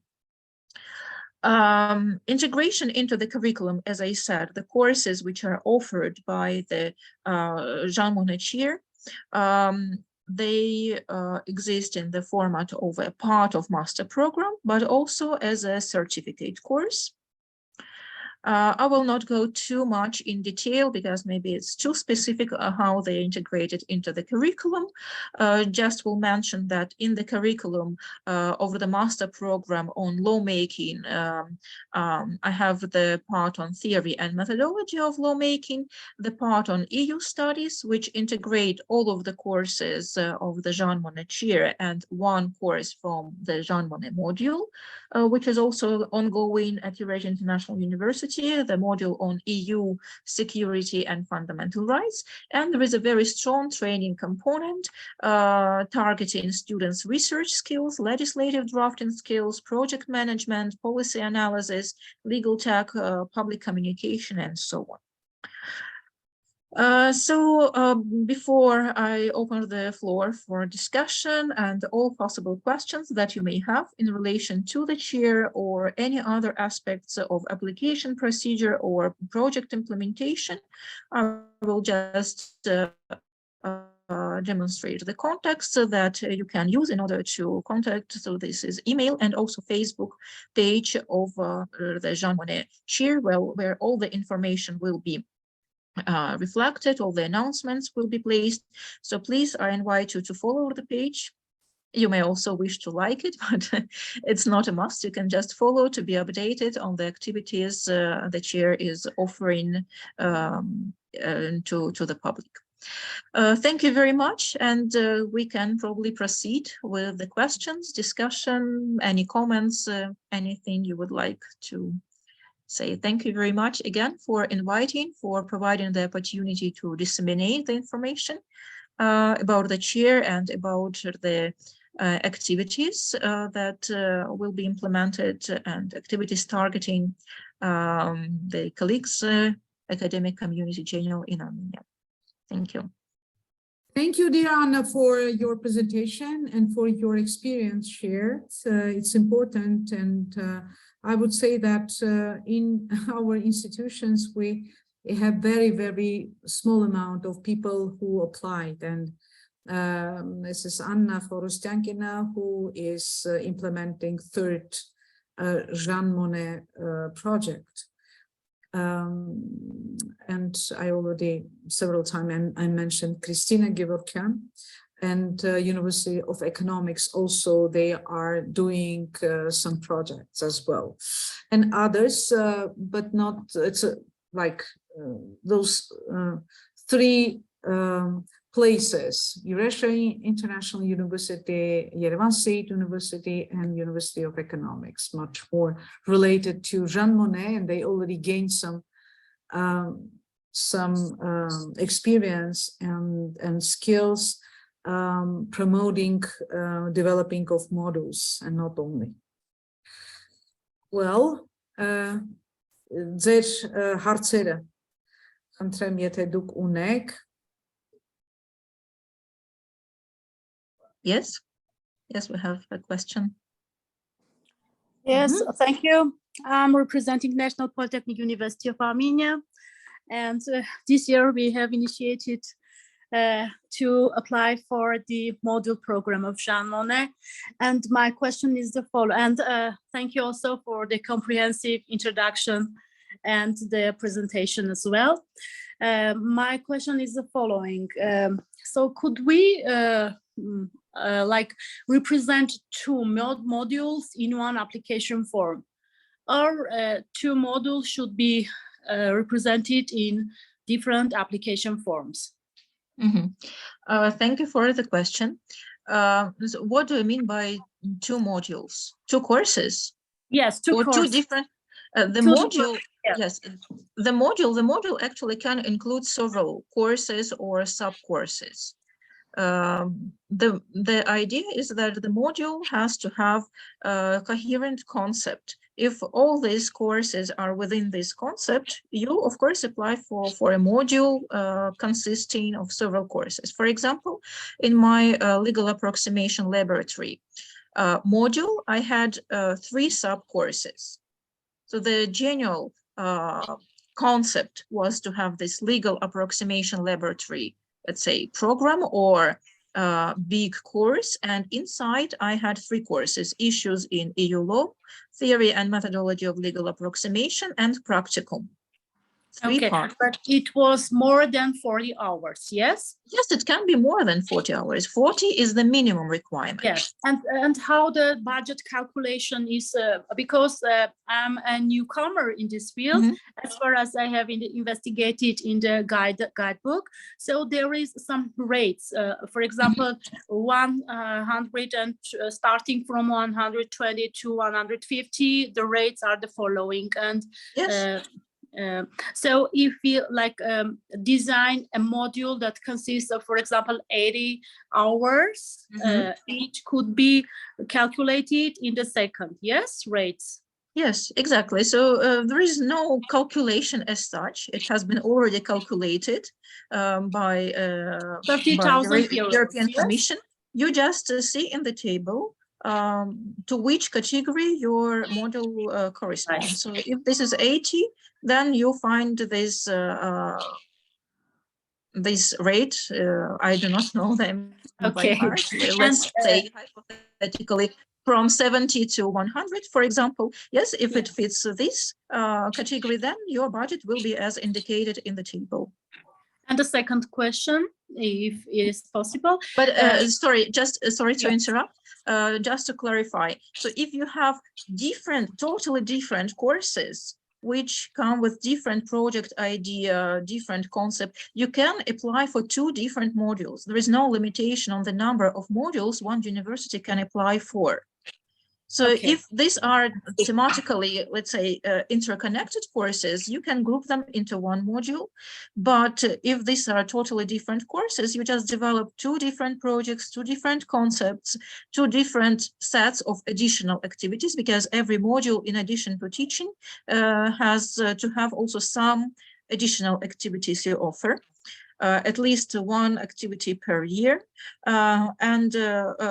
Integration into the curriculum, as I said, the courses which are offered by the Žan Mone chair, they exist in the format of a part of master program, but also as a certificate course. I will not go too much in detail because maybe it's too specific how they integrated into the curriculum. Just will mention that in the curriculum of the master program on lawmaking, I have the part on theory and methodology of lawmaking, the part on EU studies, which integrate all of the courses of the Žan Mone chair and one course from the Žan Mone module, which is also ongoing at Eurasian International University. security, the module on EU security and fundamental rights, and there is a very strong training component targeting students' research skills, legislative drafting skills, project management, policy analysis, legal tech, public communication, and so on. Before I open the floor for discussion and all possible questions that you may have in relation to the chair or any other aspects of application procedure or project implementation, I will just demonstrate the context that you can use in order to contact. So this is email and also Facebook page of the Žan Mone chair, where all the information will be reflected, all the announcements will be placed. So please, I invite you to follow the page. You may also wish to like it, but it's not a must. You can just follow to be updated on the activities the chair is offering to the public. Thank you very much, and we can probably proceed with the questions, discussion, any comments, anything you would like to say. Thank you very much again for inviting, for providing the opportunity to disseminate the information about the chair and about the activities that will be implemented, and activities targeting the colleagues, academic community general in Armenia. Thank you. Thank you, dear Anna, for your presentation and for your experience shared. It's important, and I would say that in our institutions, we have very, very small amount of people who applied. And this is Anna Խվորոստյանկինան, who is implementing third Žan Mone project. And I already several times I mentioned Christina Gevorkyan and University of Economics also. They are doing some projects as well, and others, but not. It's like those three places: Eurasia International University, Yerevan State University, and University of Economics, much more related to Žan Mone, and they already gained some experience and skills promoting developing of models, and not only. Well, ձեր հարցերը խնդրեմ, եթե դուք ունեք. Yes, we have a question. Yes, thank you. I'm representing National Polytechnic University of Armenia, and this year we have initiated to apply for the module program of Žan Mone, and my question is the following. And thank you also for the comprehensive introduction and the presentation as well. My question is the following. So could we like represent two modules in one application form, or two modules should be represented in different application forms? Thank you for the question. So what do you mean by two modules? Two courses? Yes, two courses. Two different. The module. Yes, the module actually can include several courses or sub-courses. The idea is that the module has to have a coherent concept. If all these courses are within this concept, you of course apply for a module consisting of several courses. For example, in my legal approximation laboratory module, I had 3 sub-courses. So the general concept was to have this legal approximation laboratory, let's say, program or big course, and inside I had 3 courses: issues in EU law, theory and methodology of legal approximation, and practicum. 3 okay, parts. But it was more than 40 hours, yes? Yes, it can be more than 40 hours. 40 is the minimum requirement. Yes, and how the budget calculation is, because I'm a newcomer in this field, as far as I have investigated in the guidebook. So there is some rates, for example, 100 and starting from 120 to 150, the rates are the following. And yes. So if we like design a module that consists of, for example, 80 hours, each could be calculated in the second, yes, rates. Yes, exactly. So there is no calculation as such. It has been already calculated by the European Commission. You just see in the table to which category your model corresponds. So if this is 80, then you find this this rate. I do not know them by heart. Let's say hypothetically from 70 to 100, for example. Yes, if it fits this category, then your budget will be as indicated in the table. And the second question, if it is possible. But sorry, sorry to interrupt. Just to clarify, so if you have totally different courses which come with different project idea, different concept, you can apply for 2 different modules. There is no limitation on the number of modules one university can apply for. So if these are thematically, let's say, interconnected courses, you can group them into one module. But if these are totally different courses, you just develop 2 different projects, 2 different concepts, 2 different sets of additional activities, because every module, in addition to teaching, has to have also some additional activities you offer. At least 1 activity per year, and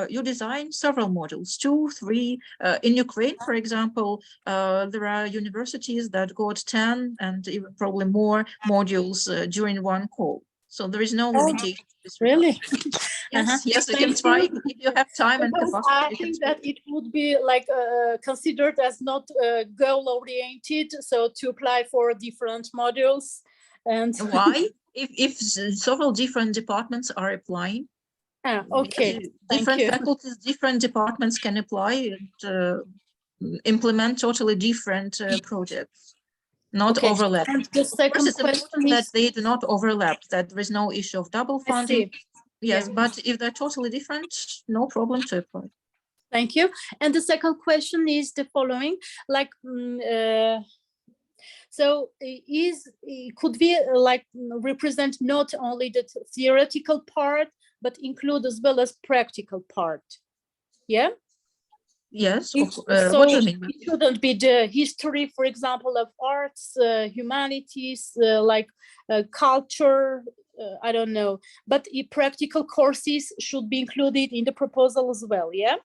you design several modules, 2, 3. In Ukraine, for example, there are universities that got 10 and even probably more modules during one call. So there is no limitation. Really? Yes, yes, you can try if you have time and capacity. I think that it would be like considered as not goal-oriented, so to apply for different modules. And why? If several different departments are applying, different faculties, different departments can apply and implement totally different projects, not overlap. And the second question is that they do not overlap, that there is no issue of double funding. Yes, but if they're totally different, no problem to apply. Thank you. And the second question is the following, like, so could we like represent not only the theoretical part, but include as well as practical part? Yeah? Yes. So what do you mean? It shouldn't be the history, for example, of arts, humanities, like culture, I don't know, but practical courses should be included in the proposal as well, yeah?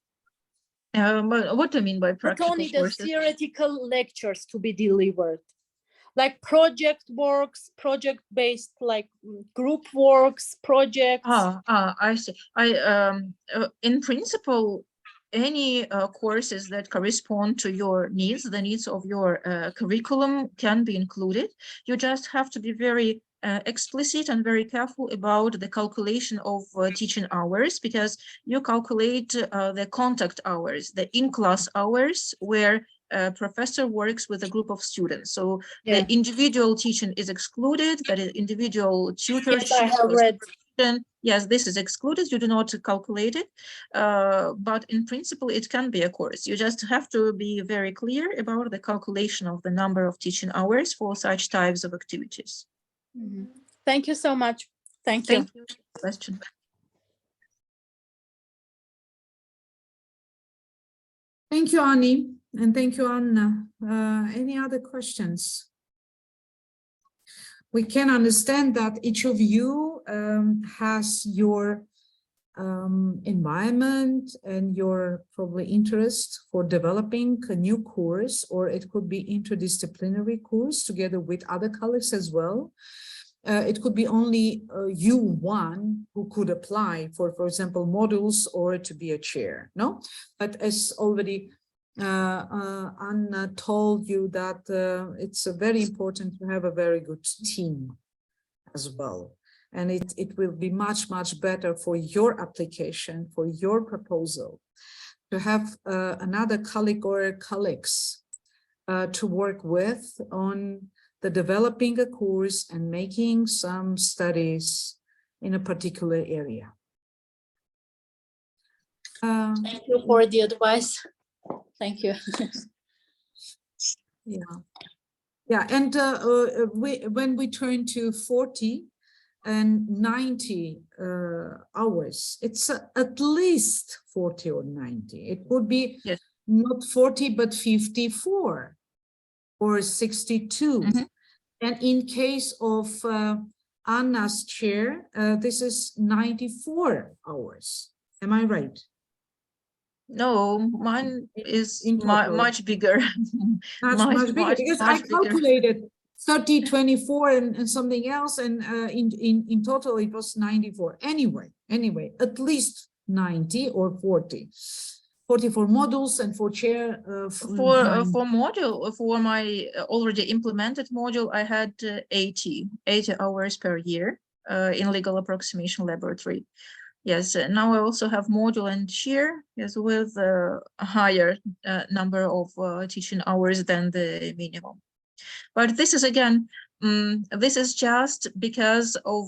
What do you mean by practical courses? Not only the theoretical lectures to be delivered, like project works, project-based, like group works, projects. I see. In principle, any courses that correspond to your needs, the needs of your curriculum, can be included. You just have to be very explicit and very careful about the calculation of teaching hours, because you calculate the contact hours, the in-class hours, where a professor works with a group of students. So the individual teaching is excluded, that is individual tutorship. Yes, I have read. Yes, this is excluded. You do not calculate it, but in principle, it can be a course. You just have to be very clear about the calculation of the number of teaching hours for such types of activities. Mm-hmm. Thank you so much. Thank you. Thank you. Question. Thank you, Ani, and thank you, Anna. Any other questions? We can understand that each of you has your environment and your probably interest for developing a new course, or it could be interdisciplinary course together with other colleagues as well. It could be only you one who could apply for example, modules or to be a chair, no? But as already Anna told you that it's very important to have a very good team as well. And it will be much, much better for your application, for your proposal, to have another colleague or colleagues to work with on the developing a course and making some studies in a particular area. Thank you for the advice. Thank you. Yeah. Yeah, and when we turn to 40 and 90 hours, it's at least 40 or 90. It would be Yes. not 40, but 54 or 62. Mhm. And in case of Anna's chair, this is 94 hours. Am I right? No, mine is In total. much bigger. That's much bigger, because I much bigger. calculated 30, 24 and something else, and in total it was 94. Anyway, at least 90 or 40. 40 for modules and for chair. For module, for my already implemented module, I had 80 hours per year in legal approximation laboratory. Yes, now I also have module and chair, yes, with a higher number of teaching hours than the minimum. But this is again, this is just because of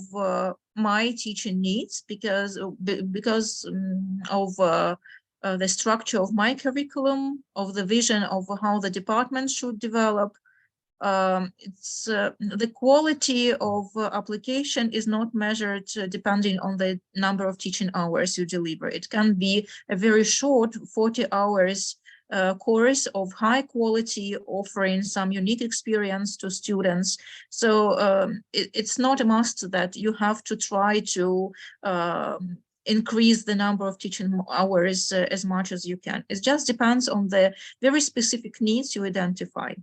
my teaching needs, because of the structure of my curriculum, of the vision of how the department should develop. It's the quality of application is not measured depending on the number of teaching hours you deliver. It can be a very short 40 hours course of high quality, offering some unique experience to students. So it's not a must that you have to try to increase the number of teaching hours as much as you can. It just depends on the very specific needs you identify.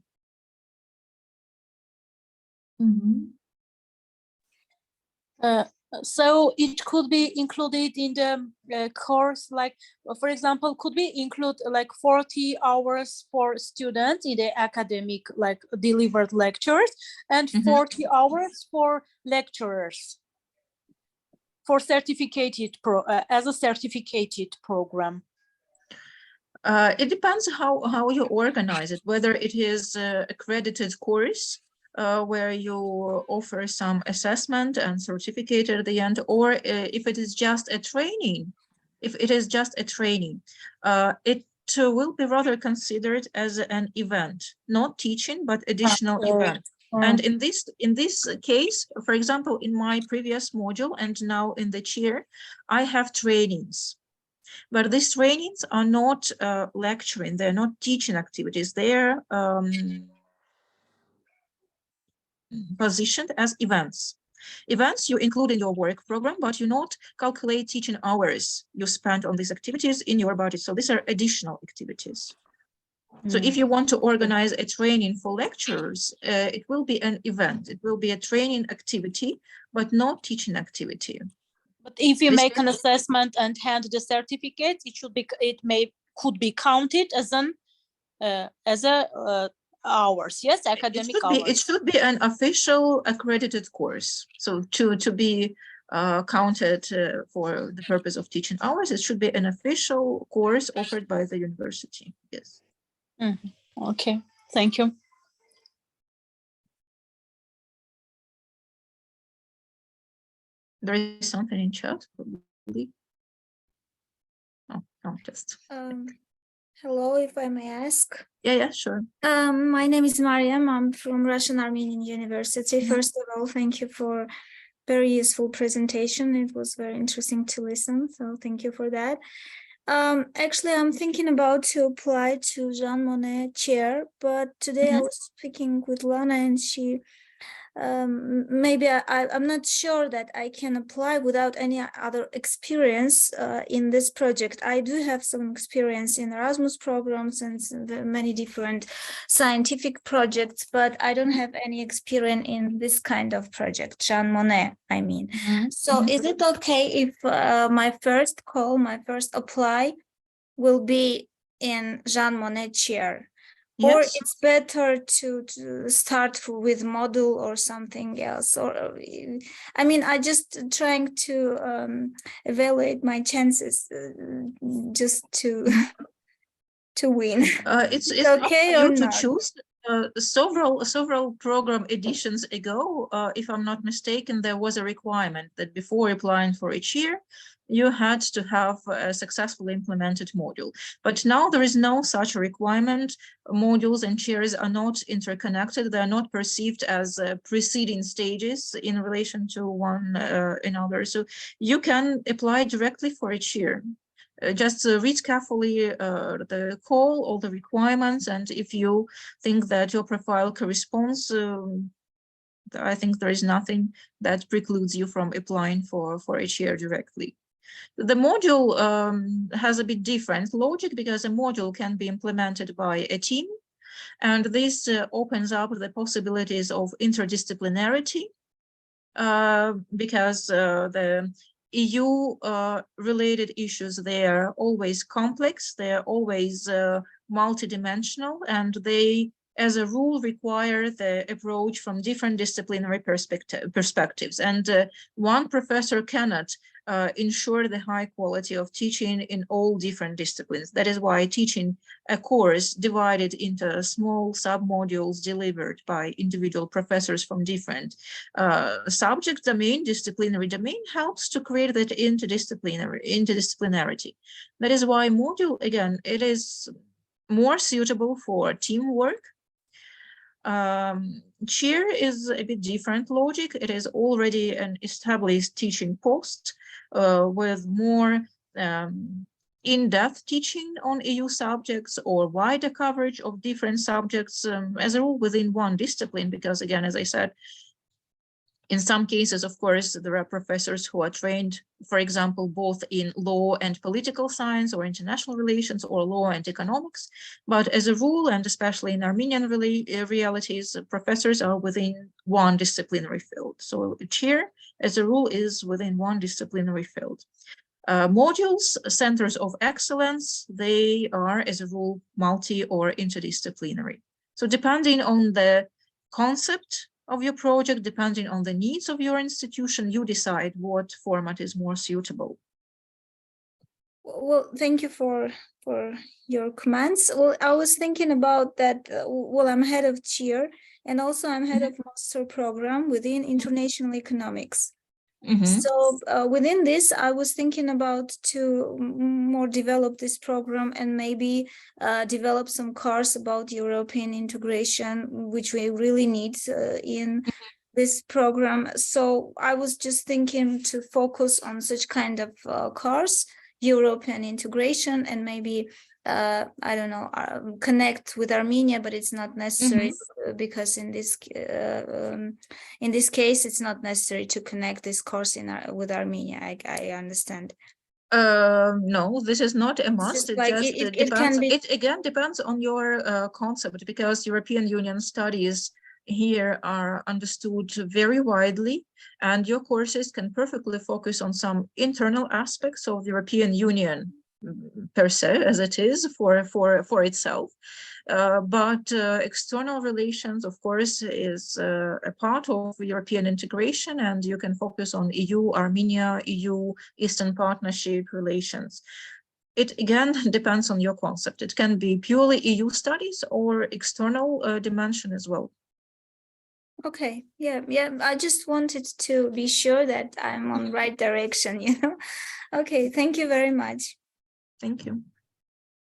Mm-hmm. So it could be included in the course, like, for example, could we include like 40 hours for students in the academic, like delivered lectures, and 40 hours for lecturers for certificated as a certificated program? It depends how you organize it, whether it is an accredited course where you offer some assessment and certificate at the end, or if it is just a training. If it is just a training, it will be rather considered as an event, not teaching, but additional event. And in this case, for example, in my previous module and now in the chair, I have trainings. But these trainings are not lecturing, they're not teaching activities, they're positioned as events. Events you include in your work program, but you not calculate teaching hours you spend on these activities in your budget. So these are additional activities. So if you want to organize a training for lecturers, it will be an event. It will be a training activity, but not teaching activity. But if you make an assessment and hand the certificate, could be counted as hours, yes, academic hours. It should be an official accredited course. So to be counted for the purpose of teaching hours, it should be an official course offered by the university. Yes. Okay, thank you. There is something in chat, probably. Oh, no, just. Hello, if I may ask. Yeah, sure. My name is Mariam. I'm from Russian Armenian University. First of all, thank you for very useful presentation. It was very interesting to listen. So thank you for that. Actually, I'm thinking about to apply to Žan Mone chair, but today I was speaking with Lana and she maybe I'm not sure that I can apply without any other experience in this project. I do have some experience in Erasmus programs and many different scientific projects, but I don't have any experience in this kind of project, Žan Mone, I mean. So is it okay if my first apply will be in Žan Mone chair? Yes. Or it's better to start with module or something else? Or I mean, I just trying to evaluate my chances just to win. It's okay or to choose. Several program editions ago, if I'm not mistaken, there was a requirement that before applying for each year, you had to have a successfully implemented module. But now there is no such requirement. Modules and chairs are not interconnected. They are not perceived as preceding stages in relation to one another. So you can apply directly for each year. Just read carefully the call, all the requirements, and if you think that your profile corresponds, I think there is nothing that precludes you from applying for each year directly. The module has a bit different logic because a module can be implemented by a team, and this opens up the possibilities of interdisciplinarity because the EU related issues, they are always complex, they are always multidimensional, and they, as a rule, require the approach from different disciplinary perspectives. And one professor cannot ensure the high quality of teaching in all different disciplines. That is why teaching a course divided into small sub-modules delivered by individual professors from different subject domain, disciplinary domain, helps to create that interdisciplinarity. That is why module, again, it is more suitable for teamwork. Chair is a bit different logic. It is already an established teaching post with more in-depth teaching on EU subjects or wider coverage of different subjects, as a rule within one discipline, because again, as I said, in some cases, of course, there are professors who are trained, for example, both in law and political science or international relations or law and economics. But as a rule, and especially in Armenian realities, professors are within one disciplinary field. So a chair, as a rule, is within one disciplinary field. Modules, centers of excellence, they are, as a rule, multi or interdisciplinary. So depending on the concept of your project, depending on the needs of your institution, you decide what format is more suitable. Well, thank you for your comments. Well, I was thinking about that. Well, I'm head of chair, and also I'm head of master program within international economics. So within this, I was thinking about to more develop this program and maybe develop some course about European integration, which we really need in this program. So I was just thinking to focus on such kind of course, European integration, and maybe I don't know, connect with Armenia, but it's not necessary because in this case, it's not necessary to connect this course with Armenia. I understand. No, this is not a must. Like it depends. It again depends on your concept, because European Union studies here are understood very widely, and your courses can perfectly focus on some internal aspects of the European Union per se, as it is for itself, but external relations, of course, is a part of European integration, and you can focus on EU, Armenia, EU, Eastern Partnership relations. It again depends on your concept. It can be purely EU studies or external dimension as well. Okay, yeah. I just wanted to be sure that I'm on the right direction, you know. Okay, thank you very much. Thank you.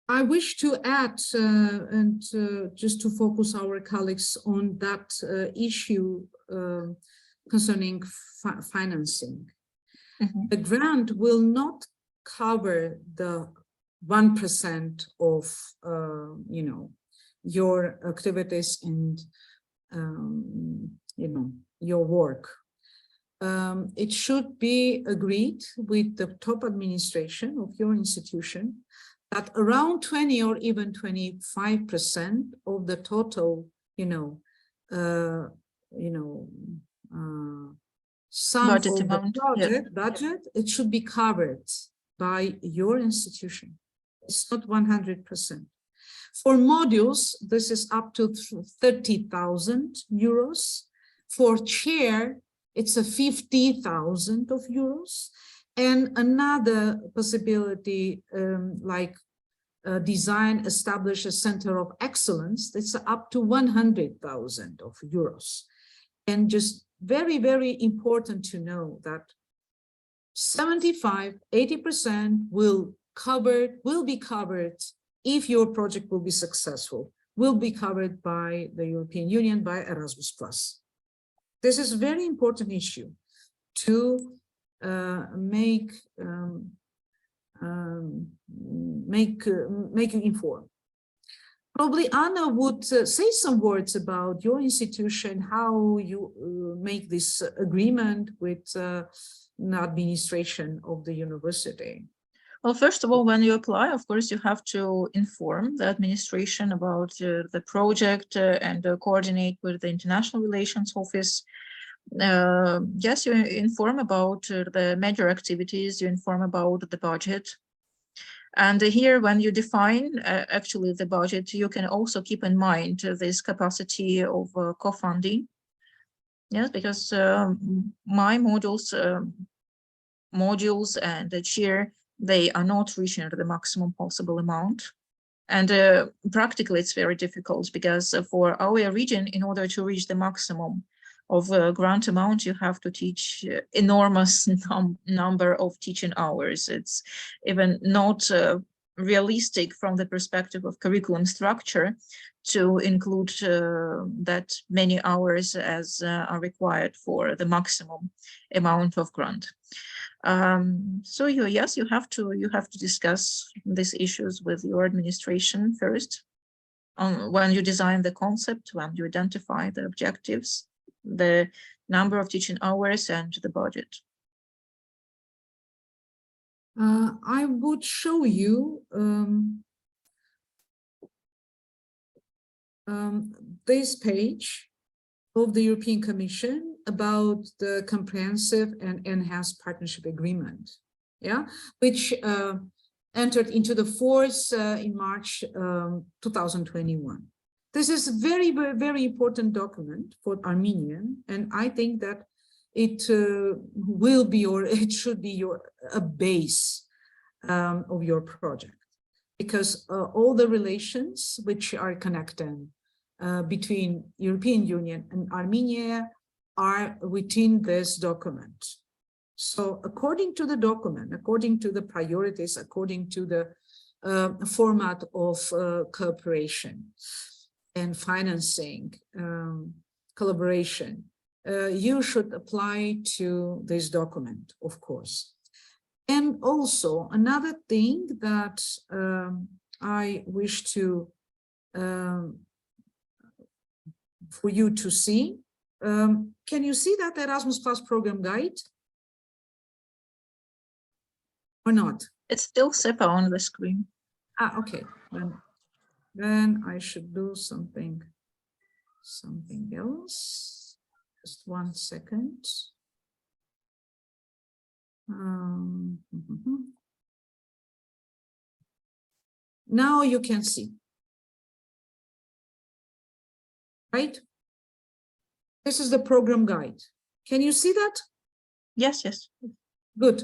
I wish to add, and just to focus our colleagues on that issue concerning financing. The grant will not cover the 1% of, your activities and, your work. It should be agreed with the top administration of your institution that around 20 or even 25% of the total, sum of the budget, it should be covered by your institution. It's not 100%. For modules, this is up to 30,000 euros. For chair, it's a 50,000 euros. And another possibility, like design, establish a center of excellence, it's up to 100,000 euros. And just very, very important to know that 75–80% will be covered if your project will be successful, will be covered by the European Union, by Erasmus+. This is a very important issue to make you informed. Probably Anna would say some words about your institution, how you make this agreement with the administration of the university. Well, first of all, when you apply, of course, you have to inform the administration about the project and coordinate with the International Relations Office. Yes, you inform about the major activities, you inform about the budget. And here, when you define actually the budget, you can also keep in mind this capacity of co-funding. Yes, because my modules and the chair, they are not reaching the maximum possible amount. And practically, it's very difficult because for our region, in order to reach the maximum of grant amount, you have to teach enormous number of teaching hours. It's even not realistic from the perspective of curriculum structure to include that many hours as are required for the maximum amount of grant. So yes, you have to discuss these issues with your administration first, when you design the concept, when you identify the objectives, the number of teaching hours, and the budget. I would show you this page of the European Commission about the comprehensive and enhanced partnership agreement, which entered into the force in March 2021. This is a very, very, very important document for Armenia, and I think that it will be, or it should be, a base of your project, because all the relations which are connected between European Union and Armenia are within this document. So according to the document, according to the priorities, according to the format of cooperation and financing, collaboration, you should apply to this document, of course. And also another thing that I wish to for you to see, can you see that Erasmus Plus program guide or not? It's still SEPA on the screen. Ah, okay. Then I should do something else. Just 1 second. Now you can see, right? This is the program guide. Can you see that? Yes, yes. Good.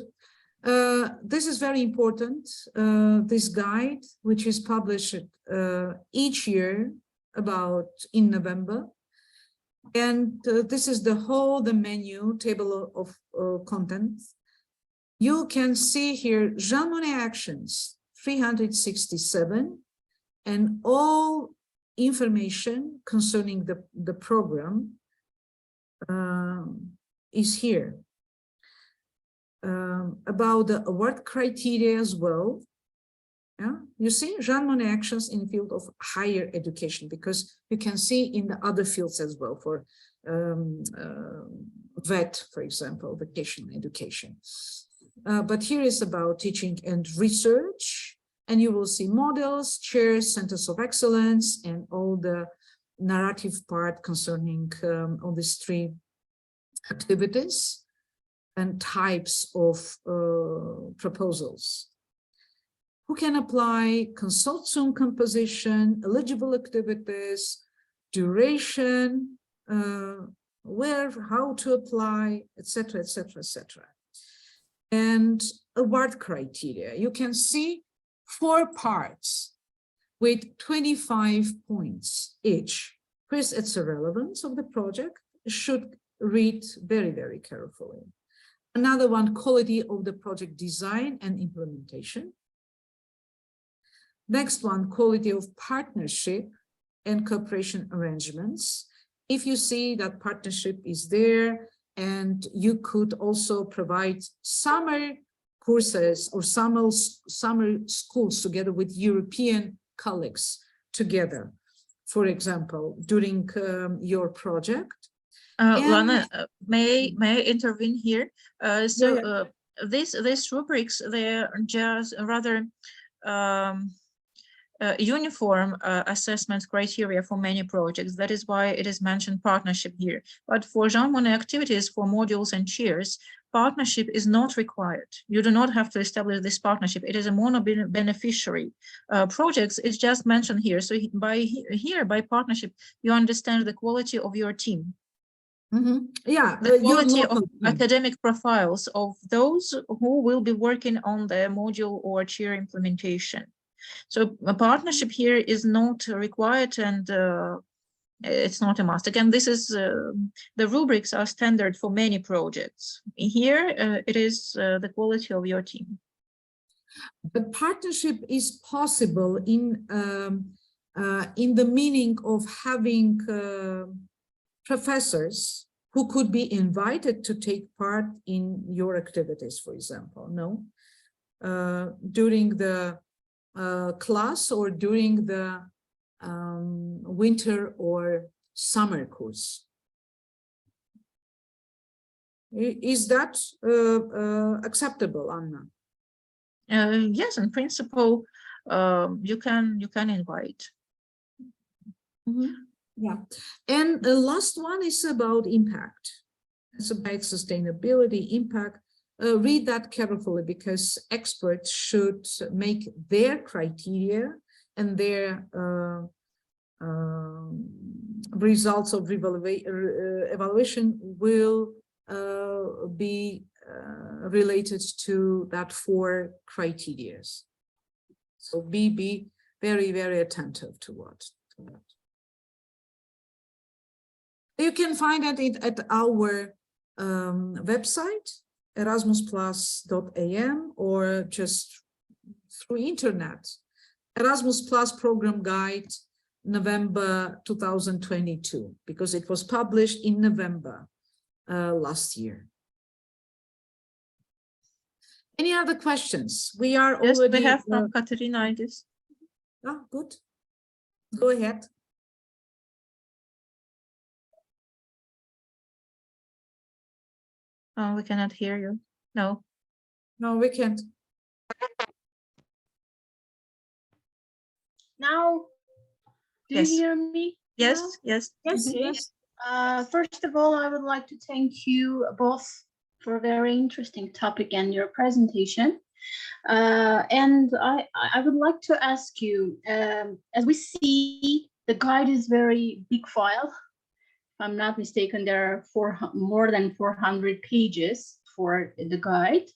This is very important, this guide, which is published each year about in November. And this is the menu table of contents. You can see here Žan Mone actions 367, and all information concerning the program is here. About the award criteria as well. You see Žan Mone actions in the field of higher education, because you can see in the other fields as well, for VET, for example, vocational education. But here is about teaching and research, and you will see models, chairs, centers of excellence, and all the narrative part concerning all these 3 activities and types of proposals. Who can apply, consortium composition, eligible activities, duration, where, how to apply, etc., etc., etc. And award criteria. You can see 4 parts with 25 points each. First, it's the relevance of the project, should read very, very carefully. Another one, quality of the project design and implementation. Next one, quality of partnership and cooperation arrangements. If you see that partnership is there, and you could also provide summer courses or summer schools together with European colleagues together, for example, during your project. Lana, may I intervene here? These rubrics, they're just rather uniform assessment criteria for many projects. That is why it is mentioned partnership here. But for Žan Mone activities, for modules and chairs, partnership is not required. You do not have to establish this partnership. It is a mono-beneficiary projects. It's just mentioned here. So by partnership, you understand the quality of your team. Mm-hmm. Yeah, the quality of academic profiles of those who will be working on the module or chair implementation. So a partnership here is not required, and it's not a must. Again, this is the rubrics are standard for many projects. Here, it is the quality of your team. But partnership is possible in the meaning of having professors who could be invited to take part in your activities, for example, no? During the class or during the winter or summer course. Is that acceptable, Anna? Yes, in principle, you can invite. Mm-hmm. Yeah, and the last one is about impact. It's about sustainability, impact. Read that carefully, because experts should make their criteria and their results of evaluation will be related to that 4 criteria. So be very, very attentive to that. You can find it at our website, erasmusplus.am, or just through internet. Erasmus Plus Program Guide, November 2022, because it was published in November last year. Any other questions? We are yes, already... we have from Katerina, I guess. Oh, good. Go ahead. Oh, we cannot hear you. No. No, we can't. Now, do Yes. you hear me? Yes, now? yes. Yes. First of all, I would like to thank you both for a very interesting topic and your presentation. And I would like to ask you, as we see, the guide is very big file. If I'm not mistaken, there are more than 400 pages for the guide.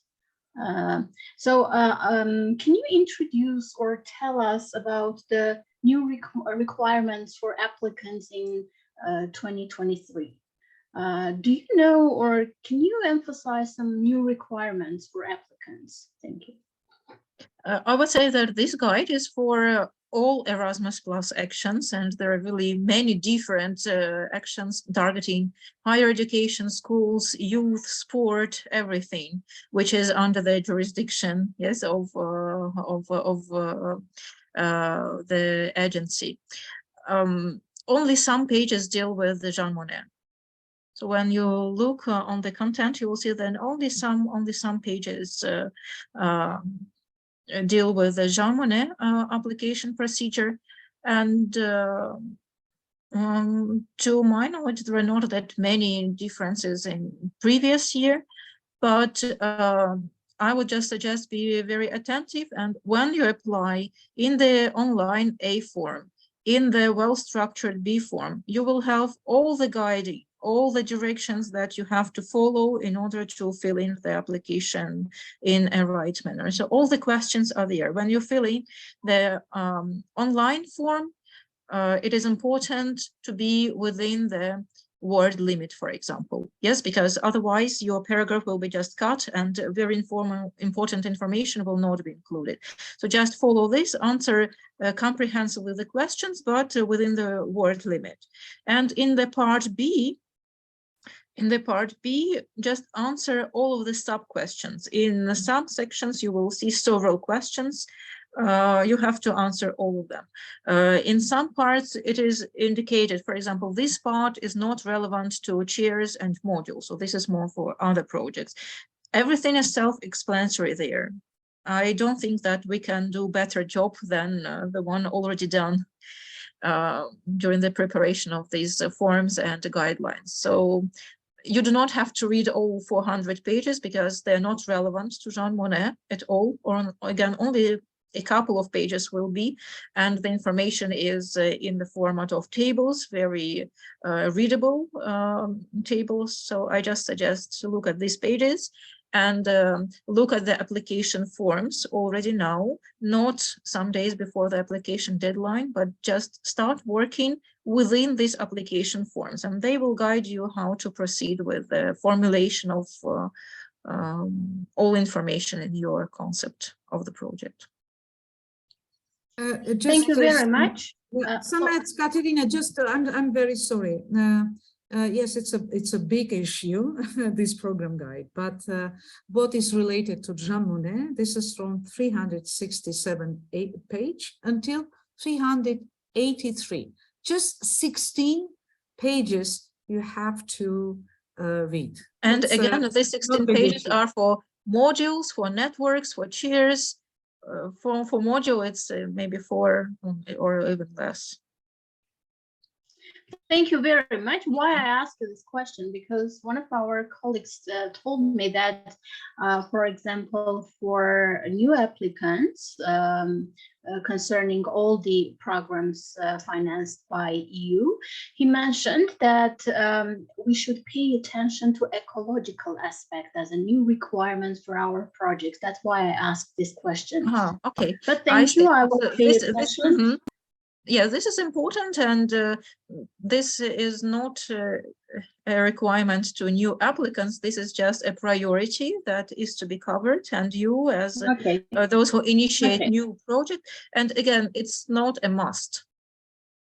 Can you introduce or tell us about the new requirements for applicants in 2023? Do you know, or can you emphasize some new requirements for applicants? Thank you. I would say that this guide is for all Erasmus Plus actions, and there are really many different actions targeting higher education, schools, youth, sport, everything, which is under the jurisdiction, yes, of the agency. Only some pages deal with the Žan Mone. So when you look on the content, you will see that only some pages deal with the Žan Mone application procedure, and to my knowledge, there are not that many differences in previous year, but I would just suggest be very attentive, and when you apply in the online A form, in the well-structured B form, you will have all the guiding, all the directions that you have to follow in order to fill in the application in a right manner. So all the questions are there. When you fill in the online form, it is important to be within the word limit, for example. Yes, because otherwise your paragraph will be just cut and very important information will not be included. So just follow this, answer comprehensively the questions, but within the word limit. And in the part B, just answer all of the sub-questions. In the sub-sections, you will see several questions. You have to answer all of them. In some parts, it is indicated, for example, this part is not relevant to chairs and modules. So this is more for other projects. Everything is self-explanatory there. I don't think that we can do a better job than the one already done during the preparation of these forms and guidelines. So you do not have to read all 400 pages because they're not relevant to Žan Mone at all, or again, only a couple of pages will be, and the information is in the format of tables, very readable tables. So I just suggest to look at these pages and look at the application forms already now, not some days before the application deadline, but just start working within these application forms, and they will guide you how to proceed with the formulation of all information in your concept of the project. Thank you very much. Katerina, just I'm very sorry. Yes, it's a big issue, this program guide, but what is related to Žan Mone, this is from 367 page until 383. Just 16 pages you have to read. And again, these 16 pages are for modules, for networks, for chairs. For module, it's maybe 4 or even less. Thank you very much. Why I ask you this question, because one of our colleagues told me that, for example, for new applicants concerning all the programs financed by EU, he mentioned that we should pay attention to ecological aspect as a new requirement for our projects. That's why I asked this question. Okay. But thank you. I will pay attention. Yeah, this is important, and this is not a requirement to new applicants. This is just a priority that is to be covered, and you as those who initiate new project. And again, it's not a must.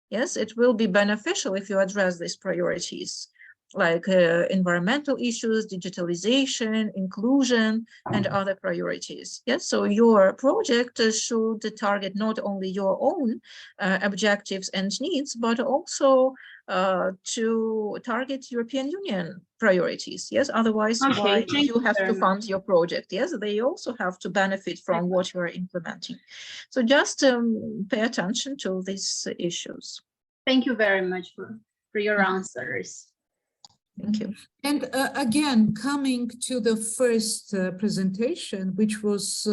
Yes, it will be beneficial if you address these priorities, like environmental issues, digitalization, inclusion, and other priorities. Yes, so your project should target not only your own objectives and needs, but also to target European Union priorities. Yes, otherwise why you have to fund your project? Yes, they also have to benefit from what you are implementing. So just pay attention to these issues. Thank you very much for your answers. Thank you. And again, coming to the first presentation, which was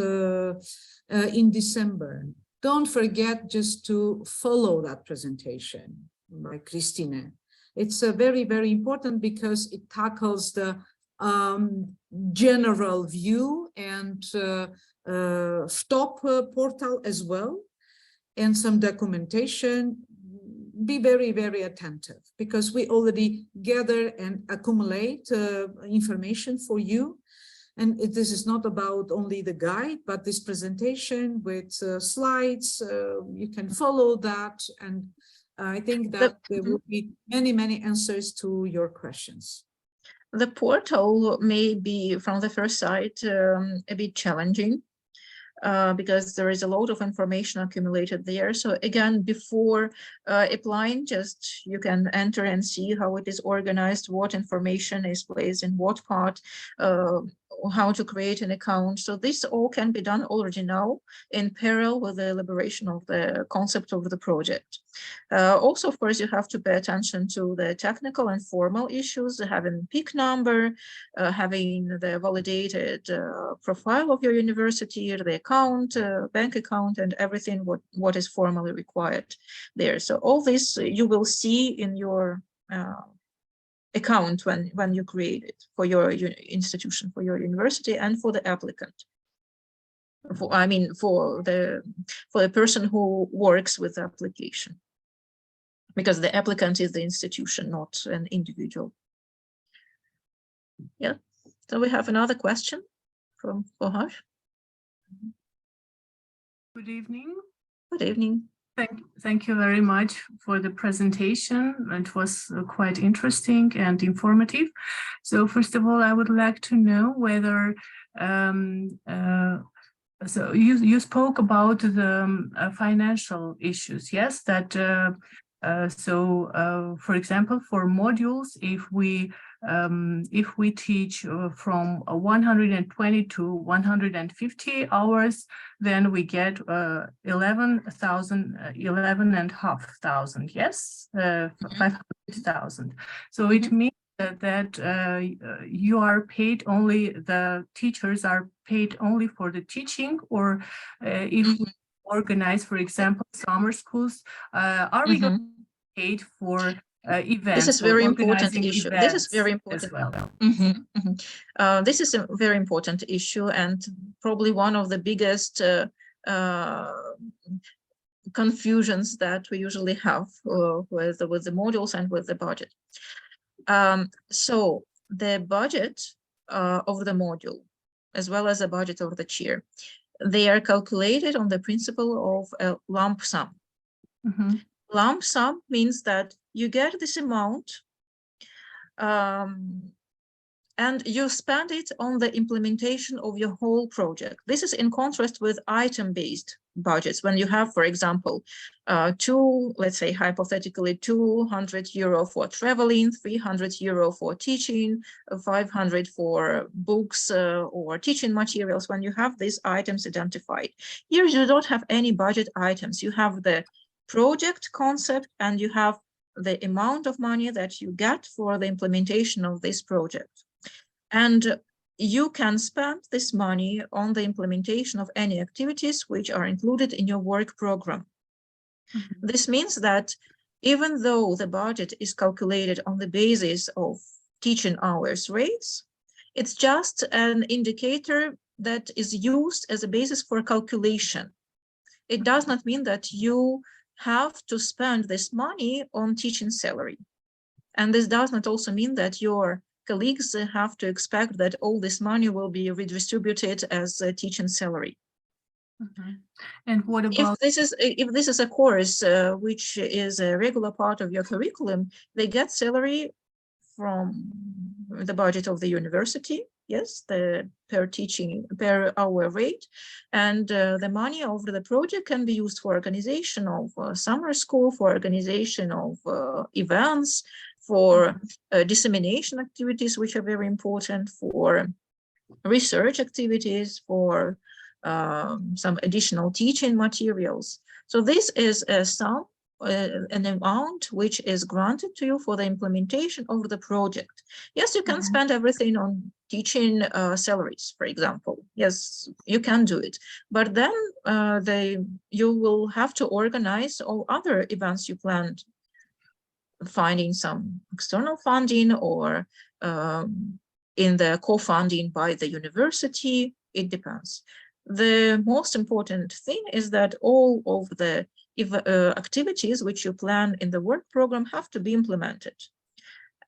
in December, don't forget just to follow that presentation by Christine. It's very, very important because it tackles the general view and FTOP portal as well, and some documentation. Be very, very attentive because we already gather and accumulate information for you. And this is not about only the guide, but this presentation with slides, you can follow that. And I think that there will be many, many answers to your questions. The portal may be, from the first sight, a bit challenging. Because there is a lot of information accumulated there. So again, before applying, just you can enter and see how it is organized, what information is placed in what part, how to create an account. So this all can be done already now in parallel with the elaboration of the concept of the project. Also, of course, you have to pay attention to the technical and formal issues, having PIC number, having the validated profile of your university, the account, bank account, and everything what is formally required there. So all this you will see in your account when you create it for your institution, for your university, and for the applicant. For the person who works with the application, because the applicant is the institution, not an individual. Yeah. So we have another question from Kohar. Good evening. Good evening. Thank you very much for the presentation. It was quite interesting and informative. So first of all, I would like to know whether so you spoke about the financial issues, yes? That for example, for modules, if we teach from 120 to 150 hours, then we get 11,500, yes, 500,000. So it means that you are paid only, the teachers are paid only for the teaching, or if we organize, for example, summer schools, are we going to be paid for events? This is very important issue. This is very important as well. This is a very important issue, and probably one of the biggest confusions that we usually have with the modules and with the budget. So the budget of the module, as well as the budget of the chair, they are calculated on the principle of a lump sum. Lump sum means that you get this amount and you spend it on the implementation of your whole project. This is in contrast with item-based budgets. When you have, for example, let's say hypothetically, 200 euro for traveling, 300 euro for teaching, 500 for books or teaching materials. When you have these items identified, here you don't have any budget items. You have the project concept and you have the amount of money that you get for the implementation of this project. And you can spend this money on the implementation of any activities which are included in your work program. This means that even though the budget is calculated on the basis of teaching hours rates, it's just an indicator that is used as a basis for calculation. It does not mean that you have to spend this money on teaching salary. And this does not also mean that your colleagues have to expect that all this money will be redistributed as a teaching salary. And what about if this is a course which is a regular part of your curriculum, they get salary from the budget of the university, yes, the per hour rate, and the money over the project can be used for organization of summer school, for organization of events, for dissemination activities, which are very important, for research activities, for some additional teaching materials. So this is a sum, an amount which is granted to you for the implementation of the project. Yes, you can spend everything on teaching salaries, for example. Yes, you can do it. But then you will have to organize all other events you planned, finding some external funding or in the co-funding by the university. It depends. The most important thing is that all of the activities which you plan in the work program have to be implemented.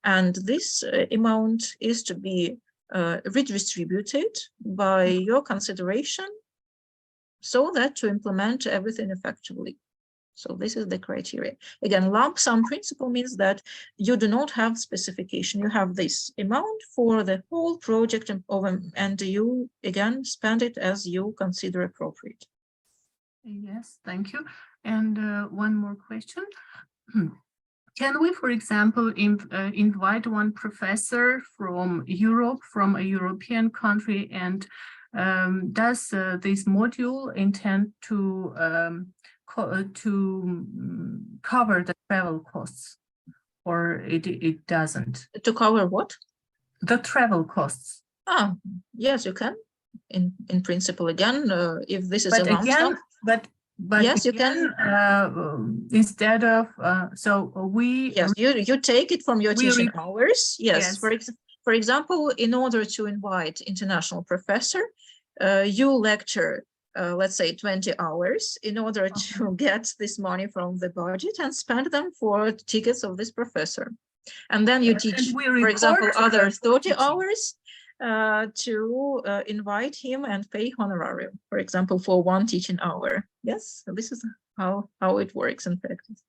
And this amount is to be redistributed by your consideration so that to implement everything effectively. So this is the criteria. Again, lump sum principle means that you do not have specification. You have this amount for the whole project and you, again, spend it as you consider appropriate. Yes, thank you. And one more question. Can we, for example, invite one professor from Europe, from a European country, and does this module intend to cover the travel costs, or it doesn't? To cover what? The travel costs. Yes, you can. In principle, again, if this is a lump sum. But But Yes, you can. Instead of we Yes, you take it from your we teaching re- hours. Yes, Yes. for example, in order to invite international professor, you lecture, let's say 20 hours in order to get this money from the budget and spend them for tickets of this professor. And then you teach, for example, other 30 hours to invite him and pay honorarium, for example, for one teaching hour. Yes, so this is how it works in practice.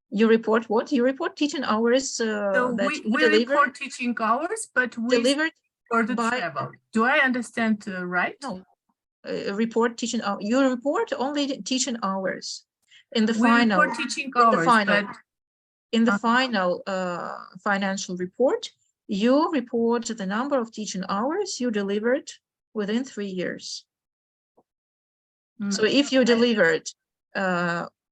You report what? You report teaching hours so that we report teaching hours, but we delivered for the by- travel. Do I understand right? No. Report teaching hours. You report only teaching hours. In the We final, report teaching hours, but in the final financial report, you report the number of teaching hours you delivered within 3 years. So if you delivered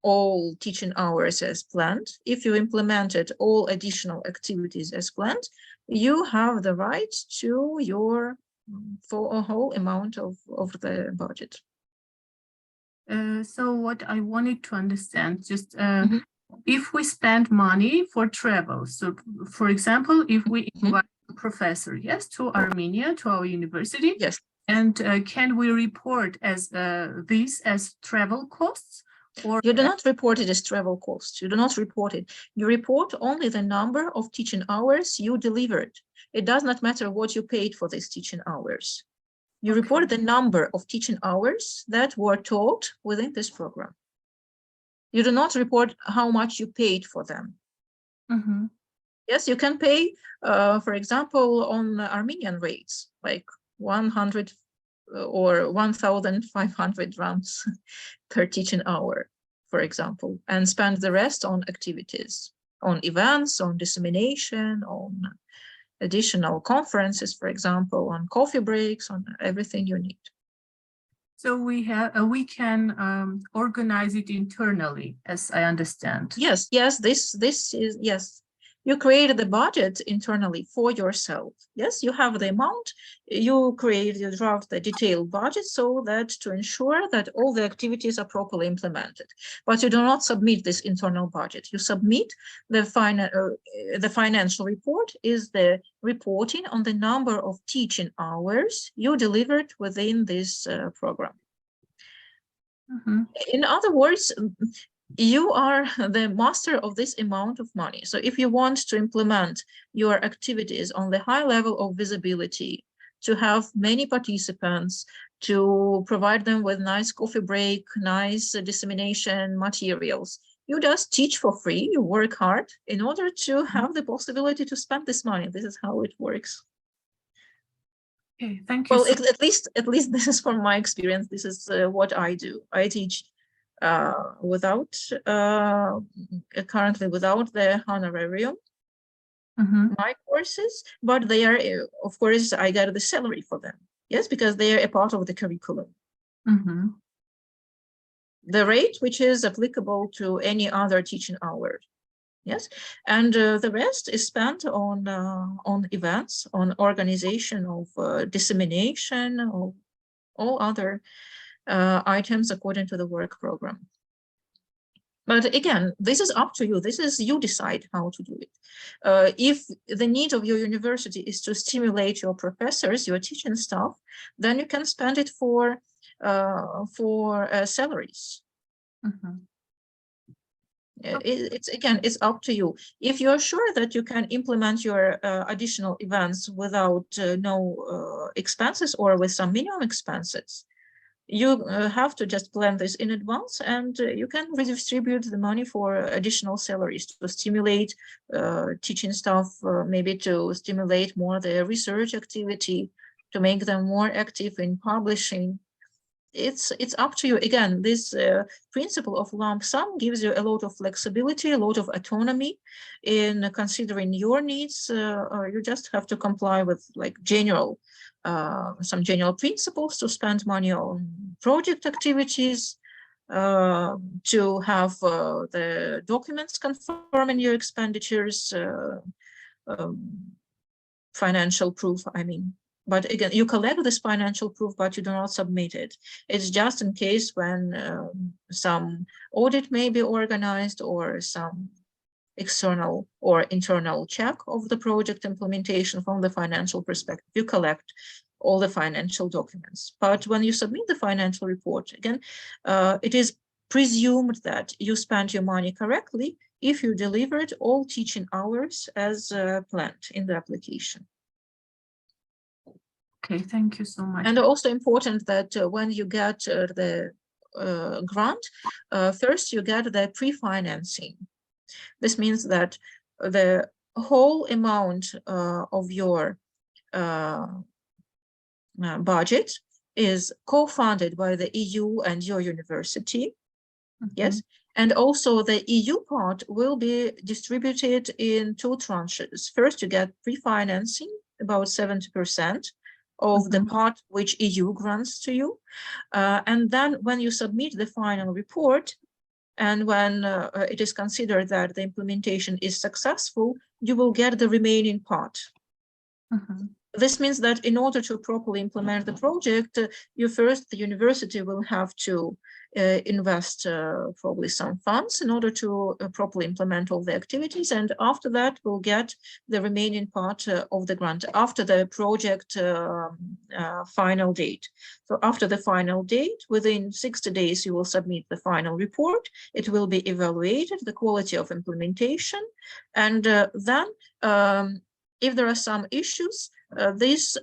all teaching hours as planned, if you implemented all additional activities as planned, you have the right to your for a whole amount of the budget. So what I wanted to understand, just if we spend money for travel, so for example, if we invite a professor, yes, to Armenia, to our university, Yes. and can we report as this as travel costs? Or You do not report it as travel costs. You do not report it. You report only the number of teaching hours you delivered. It does not matter what you paid for these teaching hours. You report the number of teaching hours that were taught within this program. You do not report how much you paid for them. Yes, you can pay, for example, on Armenian rates, like 100 or 1,500 rands per teaching hour, for example, and spend the rest on activities, on events, on dissemination, on additional conferences, for example, on coffee breaks, on everything you need. So we can organize it internally, as I understand. Yes, this is, yes. You created the budget internally for yourself. Yes, you have the amount, you draft the detailed budget so that to ensure that all the activities are properly implemented. But you do not submit this internal budget. You submit the financial report is the reporting on the number of teaching hours you delivered within this program. In other words, you are the master of this amount of money. So if you want to implement your activities on the high level of visibility, to have many participants, to provide them with nice coffee break, nice dissemination materials, you just teach for free, you work hard in order to have the possibility to spend this money. This is how it works. Okay, thank you. Well, at least this is from my experience. This is what I do. I teach currently without the honorarium, my courses, but they are, of course, I get the salary for them. Yes, because they are a part of the curriculum. The rate which is applicable to any other teaching hour. Yes, and the rest is spent on events, on organization of dissemination, of all other items according to the work program. But again, this is up to you. This is you decide how to do it. If the need of your university is to stimulate your professors, your teaching staff, then you can spend it for salaries. It's up to you. If you're sure that you can implement your additional events without no expenses or with some minimum expenses, you have to just plan this in advance, and you can redistribute the money for additional salaries to stimulate teaching staff, maybe to stimulate more the research activity, to make them more active in publishing. It's up to you. Again, this principle of lump sum gives you a lot of flexibility, a lot of autonomy in considering your needs. You just have to comply with like some general principles to spend money on project activities, to have the documents confirming your expenditures, financial proof, I mean. But again, you collect this financial proof, but you do not submit it. It's just in case when some audit may be organized or some external or internal check of the project implementation from the financial perspective. You collect all the financial documents. But when you submit the financial report, again, it is presumed that you spent your money correctly if you delivered all teaching hours as planned in the application. Okay, thank you so much. And also important that when you get the grant, first you get the pre-financing. This means that the whole amount of your budget is co-funded by the EU and your university. Yes, and also the EU part will be distributed in 2 tranches. First, you get pre-financing, about 70% of the part which EU grants to you. And then when you submit the final report, and when it is considered that the implementation is successful, you will get the remaining part. This means that in order to properly implement the project, the university will have to invest probably some funds in order to properly implement all the activities. And after that, we'll get the remaining part of the grant after the project final date. So after the final date, within 60 days, you will submit the final report. It will be evaluated, the quality of implementation. And then if there are some issues, this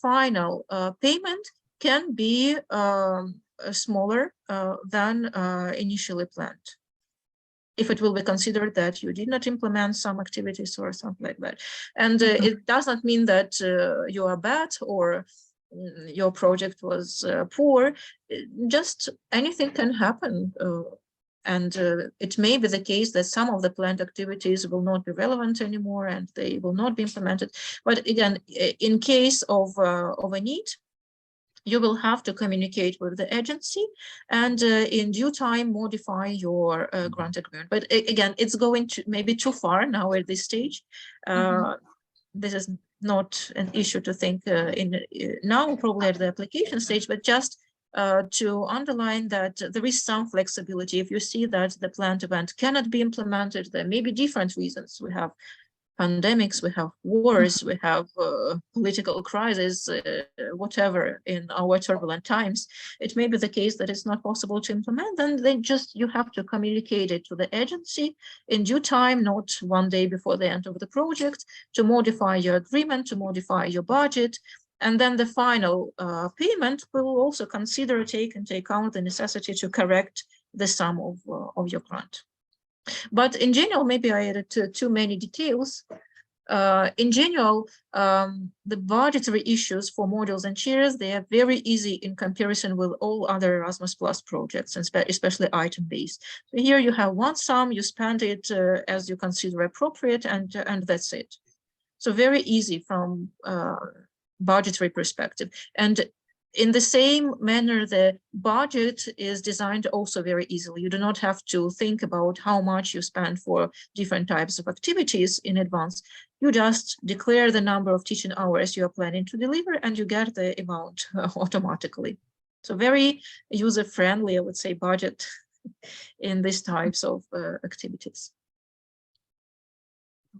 final payment can be smaller than initially planned, if it will be considered that you did not implement some activities or something like that. And it does not mean that you are bad or your project was poor. Just anything can happen. And it may be the case that some of the planned activities will not be relevant anymore and they will not be implemented. But again, in case of a need, you will have to communicate with the agency and in due time modify your grant agreement. But again, it's going to maybe too far now at this stage. This is not an issue to think now, probably at the application stage, but just to underline that there is some flexibility. If you see that the planned event cannot be implemented, there may be different reasons. We have pandemics, we have wars, we have political crises, whatever in our turbulent times. It may be the case that it's not possible to implement, then you have to communicate it to the agency in due time, not one day before the end of the project, to modify your agreement, to modify your budget. And then the final payment will also take into account the necessity to correct the sum of your grant. But in general, maybe I added too many details. In general, the budgetary issues for modules and chairs, they are very easy in comparison with all other Erasmus Plus projects, and especially item-based. So here you have one sum, you spend it as you consider appropriate, and that's it. So very easy from budgetary perspective. And in the same manner, the budget is designed also very easily. You do not have to think about how much you spend for different types of activities in advance. You just declare the number of teaching hours you are planning to deliver and you get the amount automatically. So very user-friendly, I would say, budget in these types of activities.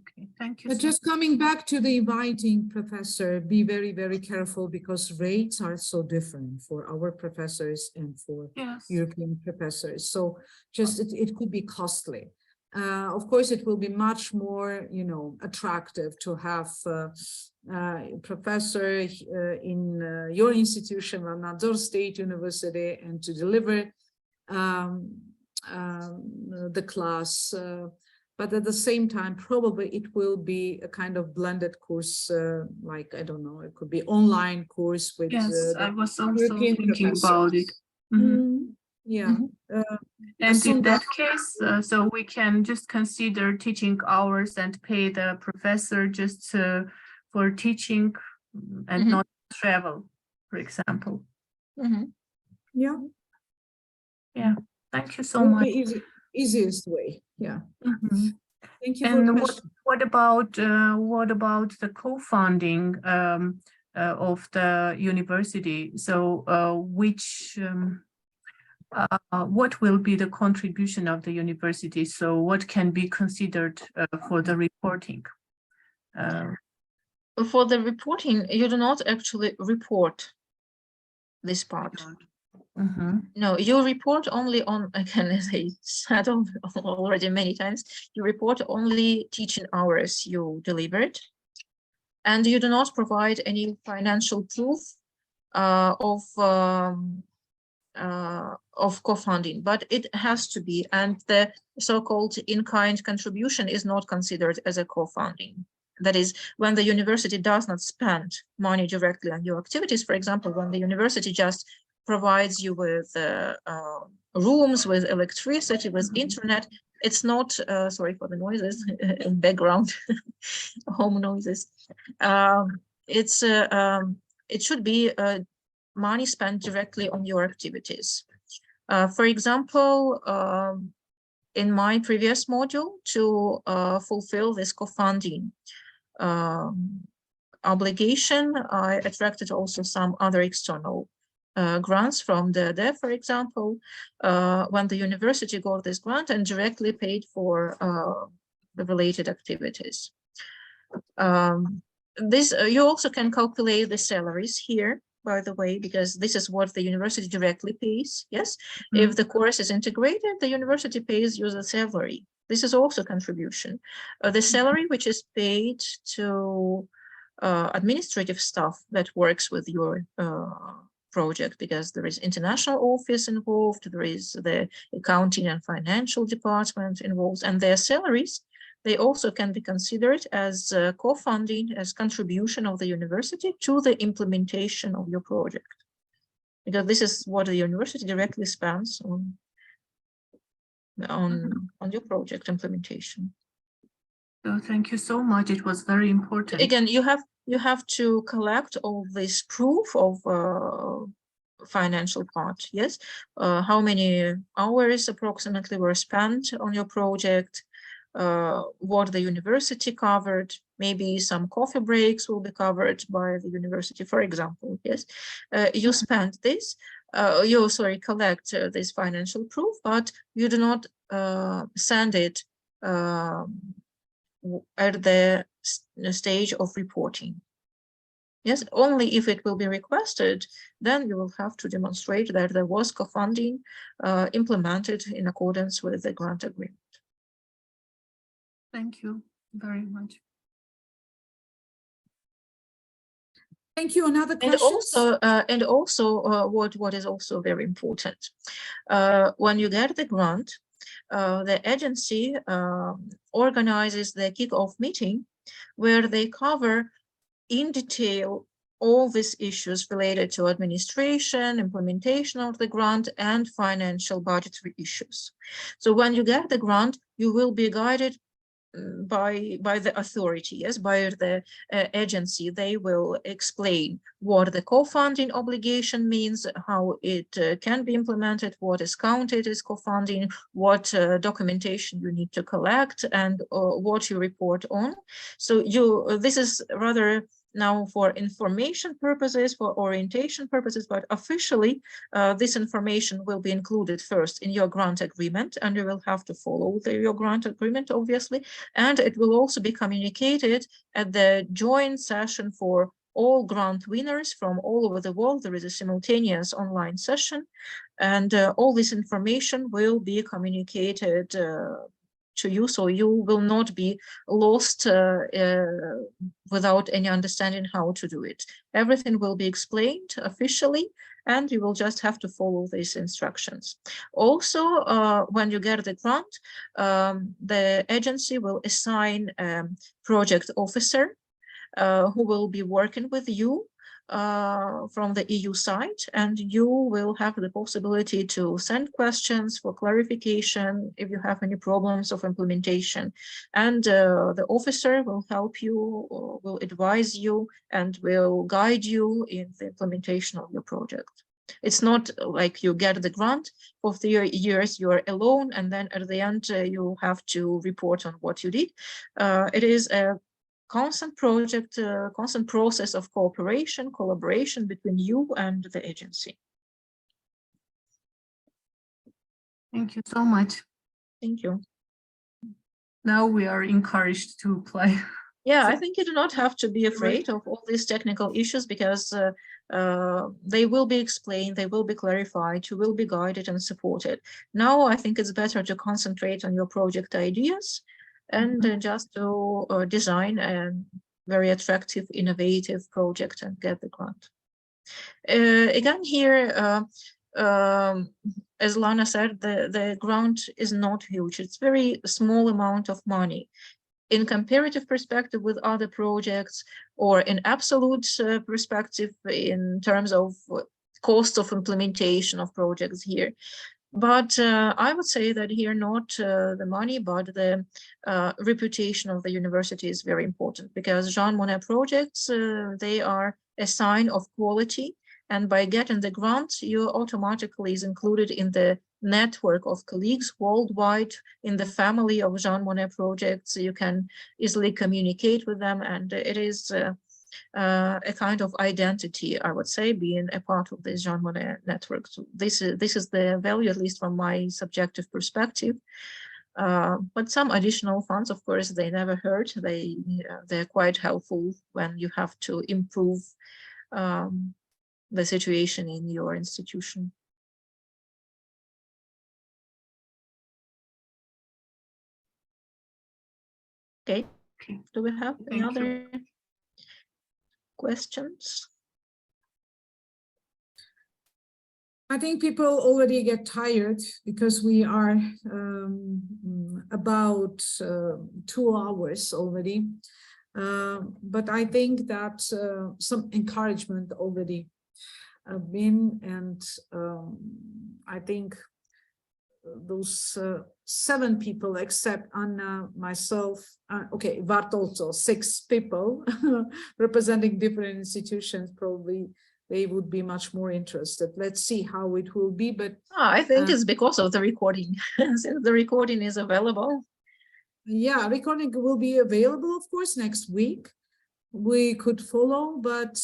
Okay, thank you. But just coming back to the inviting professor, be very, very careful because rates are so different for our professors and for European professors. So just it could be costly. Of course, it will be much more, attractive to have a professor in your institution, another state university, and to deliver the class. But at the same time, probably it will be a kind of blended course, like, I don't know, it could be online course with I was also thinking about it. Yeah. And in that case, so we can just consider teaching hours and pay the professor just for teaching and not travel, for example. Yeah. Yeah, thank you so much. Easiest way. Yeah. Thank you. And what about the co-funding? of the university. So what will be the contribution of the university? So what can be considered for the reporting? For the reporting, you do not actually report this part. No, you report only on, again, as I said already many times, you report only teaching hours you delivered, and you do not provide any financial proof of co-funding, but it has to be, and the so-called in-kind contribution is not considered as a co-funding. That is, when the university does not spend money directly on your activities, for example, when the university just provides you with rooms, with electricity, with internet, it's not, sorry for the noises in background, home noises. It should be money spent directly on your activities. For example, in my previous module, to fulfill this co-funding obligation, I attracted also some other external grants from the for example, when the university got this grant and directly paid for the related activities. You also can calculate the salaries here, by the way, because this is what the university directly pays. Yes, if the course is integrated, the university pays you the salary. This is also contribution. The salary which is paid to administrative staff that works with your project, because there is international office involved, there is the accounting and financial department involved, and their salaries, they also can be considered as co-funding, as contribution of the university to the implementation of your project, because this is what the university directly spends on your project implementation. So thank you so much. It was very important. Again, you have to collect all this proof of financial part. Yes, how many hours approximately were spent on your project, what the university covered, maybe some coffee breaks will be covered by the university, for example. Yes, you spent this, collect this financial proof, but you do not send it at the stage of reporting. Yes, only if it will be requested, then you will have to demonstrate that there was co-funding implemented in accordance with the grant agreement. Thank you very much. Thank you. Another question? And also, what is also very important, when you get the grant, the agency organizes the kick-off meeting where they cover in detail all these issues related to administration, implementation of the grant, and financial budgetary issues. So when you get the grant, you will be guided by the authority, yes, by the agency. They will explain what the co-funding obligation means, how it can be implemented, what is counted as co-funding, what documentation you need to collect, and what you report on. So this is rather now for information purposes, for orientation purposes, but officially this information will be included first in your grant agreement, and you will have to follow your grant agreement, obviously, and it will also be communicated at the joint session for all grant winners from all over the world. There is a simultaneous online session, and all this information will be communicated to you, so you will not be lost without any understanding how to do it. Everything will be explained officially, and you will just have to follow these instructions. Also, when you get the grant, the agency will assign a project officer who will be working with you from the EU side, and you will have the possibility to send questions for clarification if you have any problems of implementation, and the officer will help you, will advise you, and will guide you in the implementation of your project. It's not like you get the grant for 3 years, you are alone, and then at the end you have to report on what you did. It is a constant process of cooperation, collaboration between you and the agency. Thank you so much. Thank you. Now we are encouraged to apply. Yeah, I think you do not have to be afraid of all these technical issues because they will be explained, they will be clarified, you will be guided and supported. Now, I think it's better to concentrate on your project ideas and just to design a very attractive, innovative project and get the grant. Again, here, as Lana said, the grant is not huge. It's very small amount of money. In comparative perspective with other projects or in absolute perspective in terms of cost of implementation of projects here. But I would say that here not the money, but the reputation of the university is very important because Žan Mone projects, they are a sign of quality. And by getting the grant, you automatically is included in the network of colleagues worldwide in the family of Žan Mone projects. You can easily communicate with them, and it is a kind of identity, I would say, being a part of this Žan Mone network. So this is the value, at least from my subjective perspective. But some additional funds, of course, they never hurt. They're quite helpful when you have to improve the situation in your institution. Okay, do we have any other questions? I think people already get tired because we are about 2 hours already. But I think that some encouragement already been, and I think those 7 people except Anna, myself, okay, Vart also, 6 people representing different institutions, probably they would be much more interested. Let's see how it will be, but I think it's because of the recording. Since the recording is available. Yeah, recording will be available, of course, next week. We could follow, but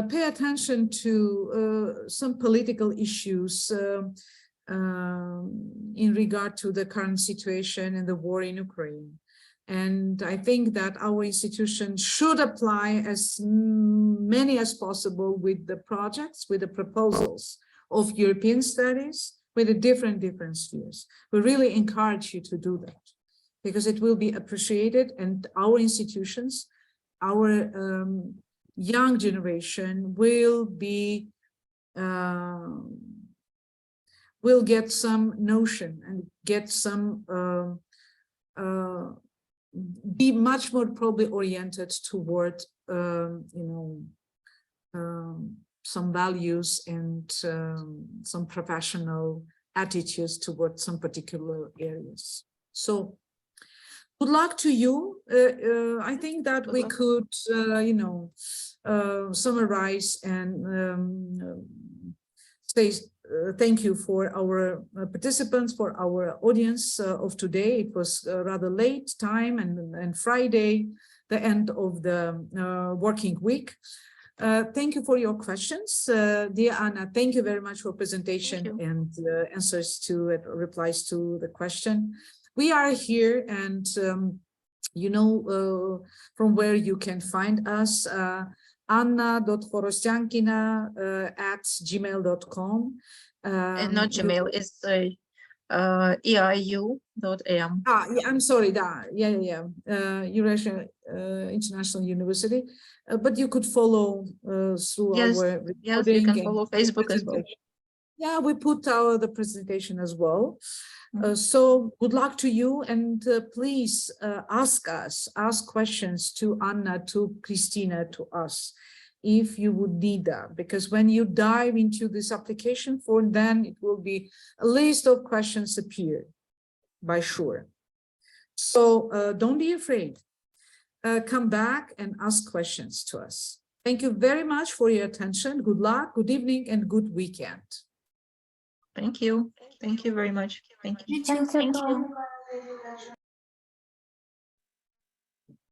pay attention to some political issues in regard to the current situation and the war in Ukraine. And I think that our institution should apply as many as possible with the projects, with the proposals of European studies, with the different spheres. We really encourage you to do that because it will be appreciated, and our institutions, our young generation will get some notion and get some be much more probably oriented toward some values and some professional attitudes toward some particular areas. So good luck to you. I think that we could summarize and say thank you for our participants, for our audience of today. It was rather late time and Friday, the end of the working week. Thank you for your questions. Dear Anna, thank you very much for presentation and answers to it, replies to the question. We are here, and you know from where you can find us. Anna.Khvorostiankina@gmail.com. And not Gmail, it's eiu.am. Yeah, I'm sorry, Eurasia International University. But you could follow through our recording. Yes, you can follow Facebook as well. Yeah, we put the presentation as well. So good luck to you, and please ask questions to Anna, to Christina, to us, if you would need that, because when you dive into this application form, then it will be a list of questions appear, by sure. So don't be afraid. Come back and ask questions to us. Thank you very much for your attention. Good luck, good evening, and good weekend. Thank you. Thank you very much. Thank you. Thank you.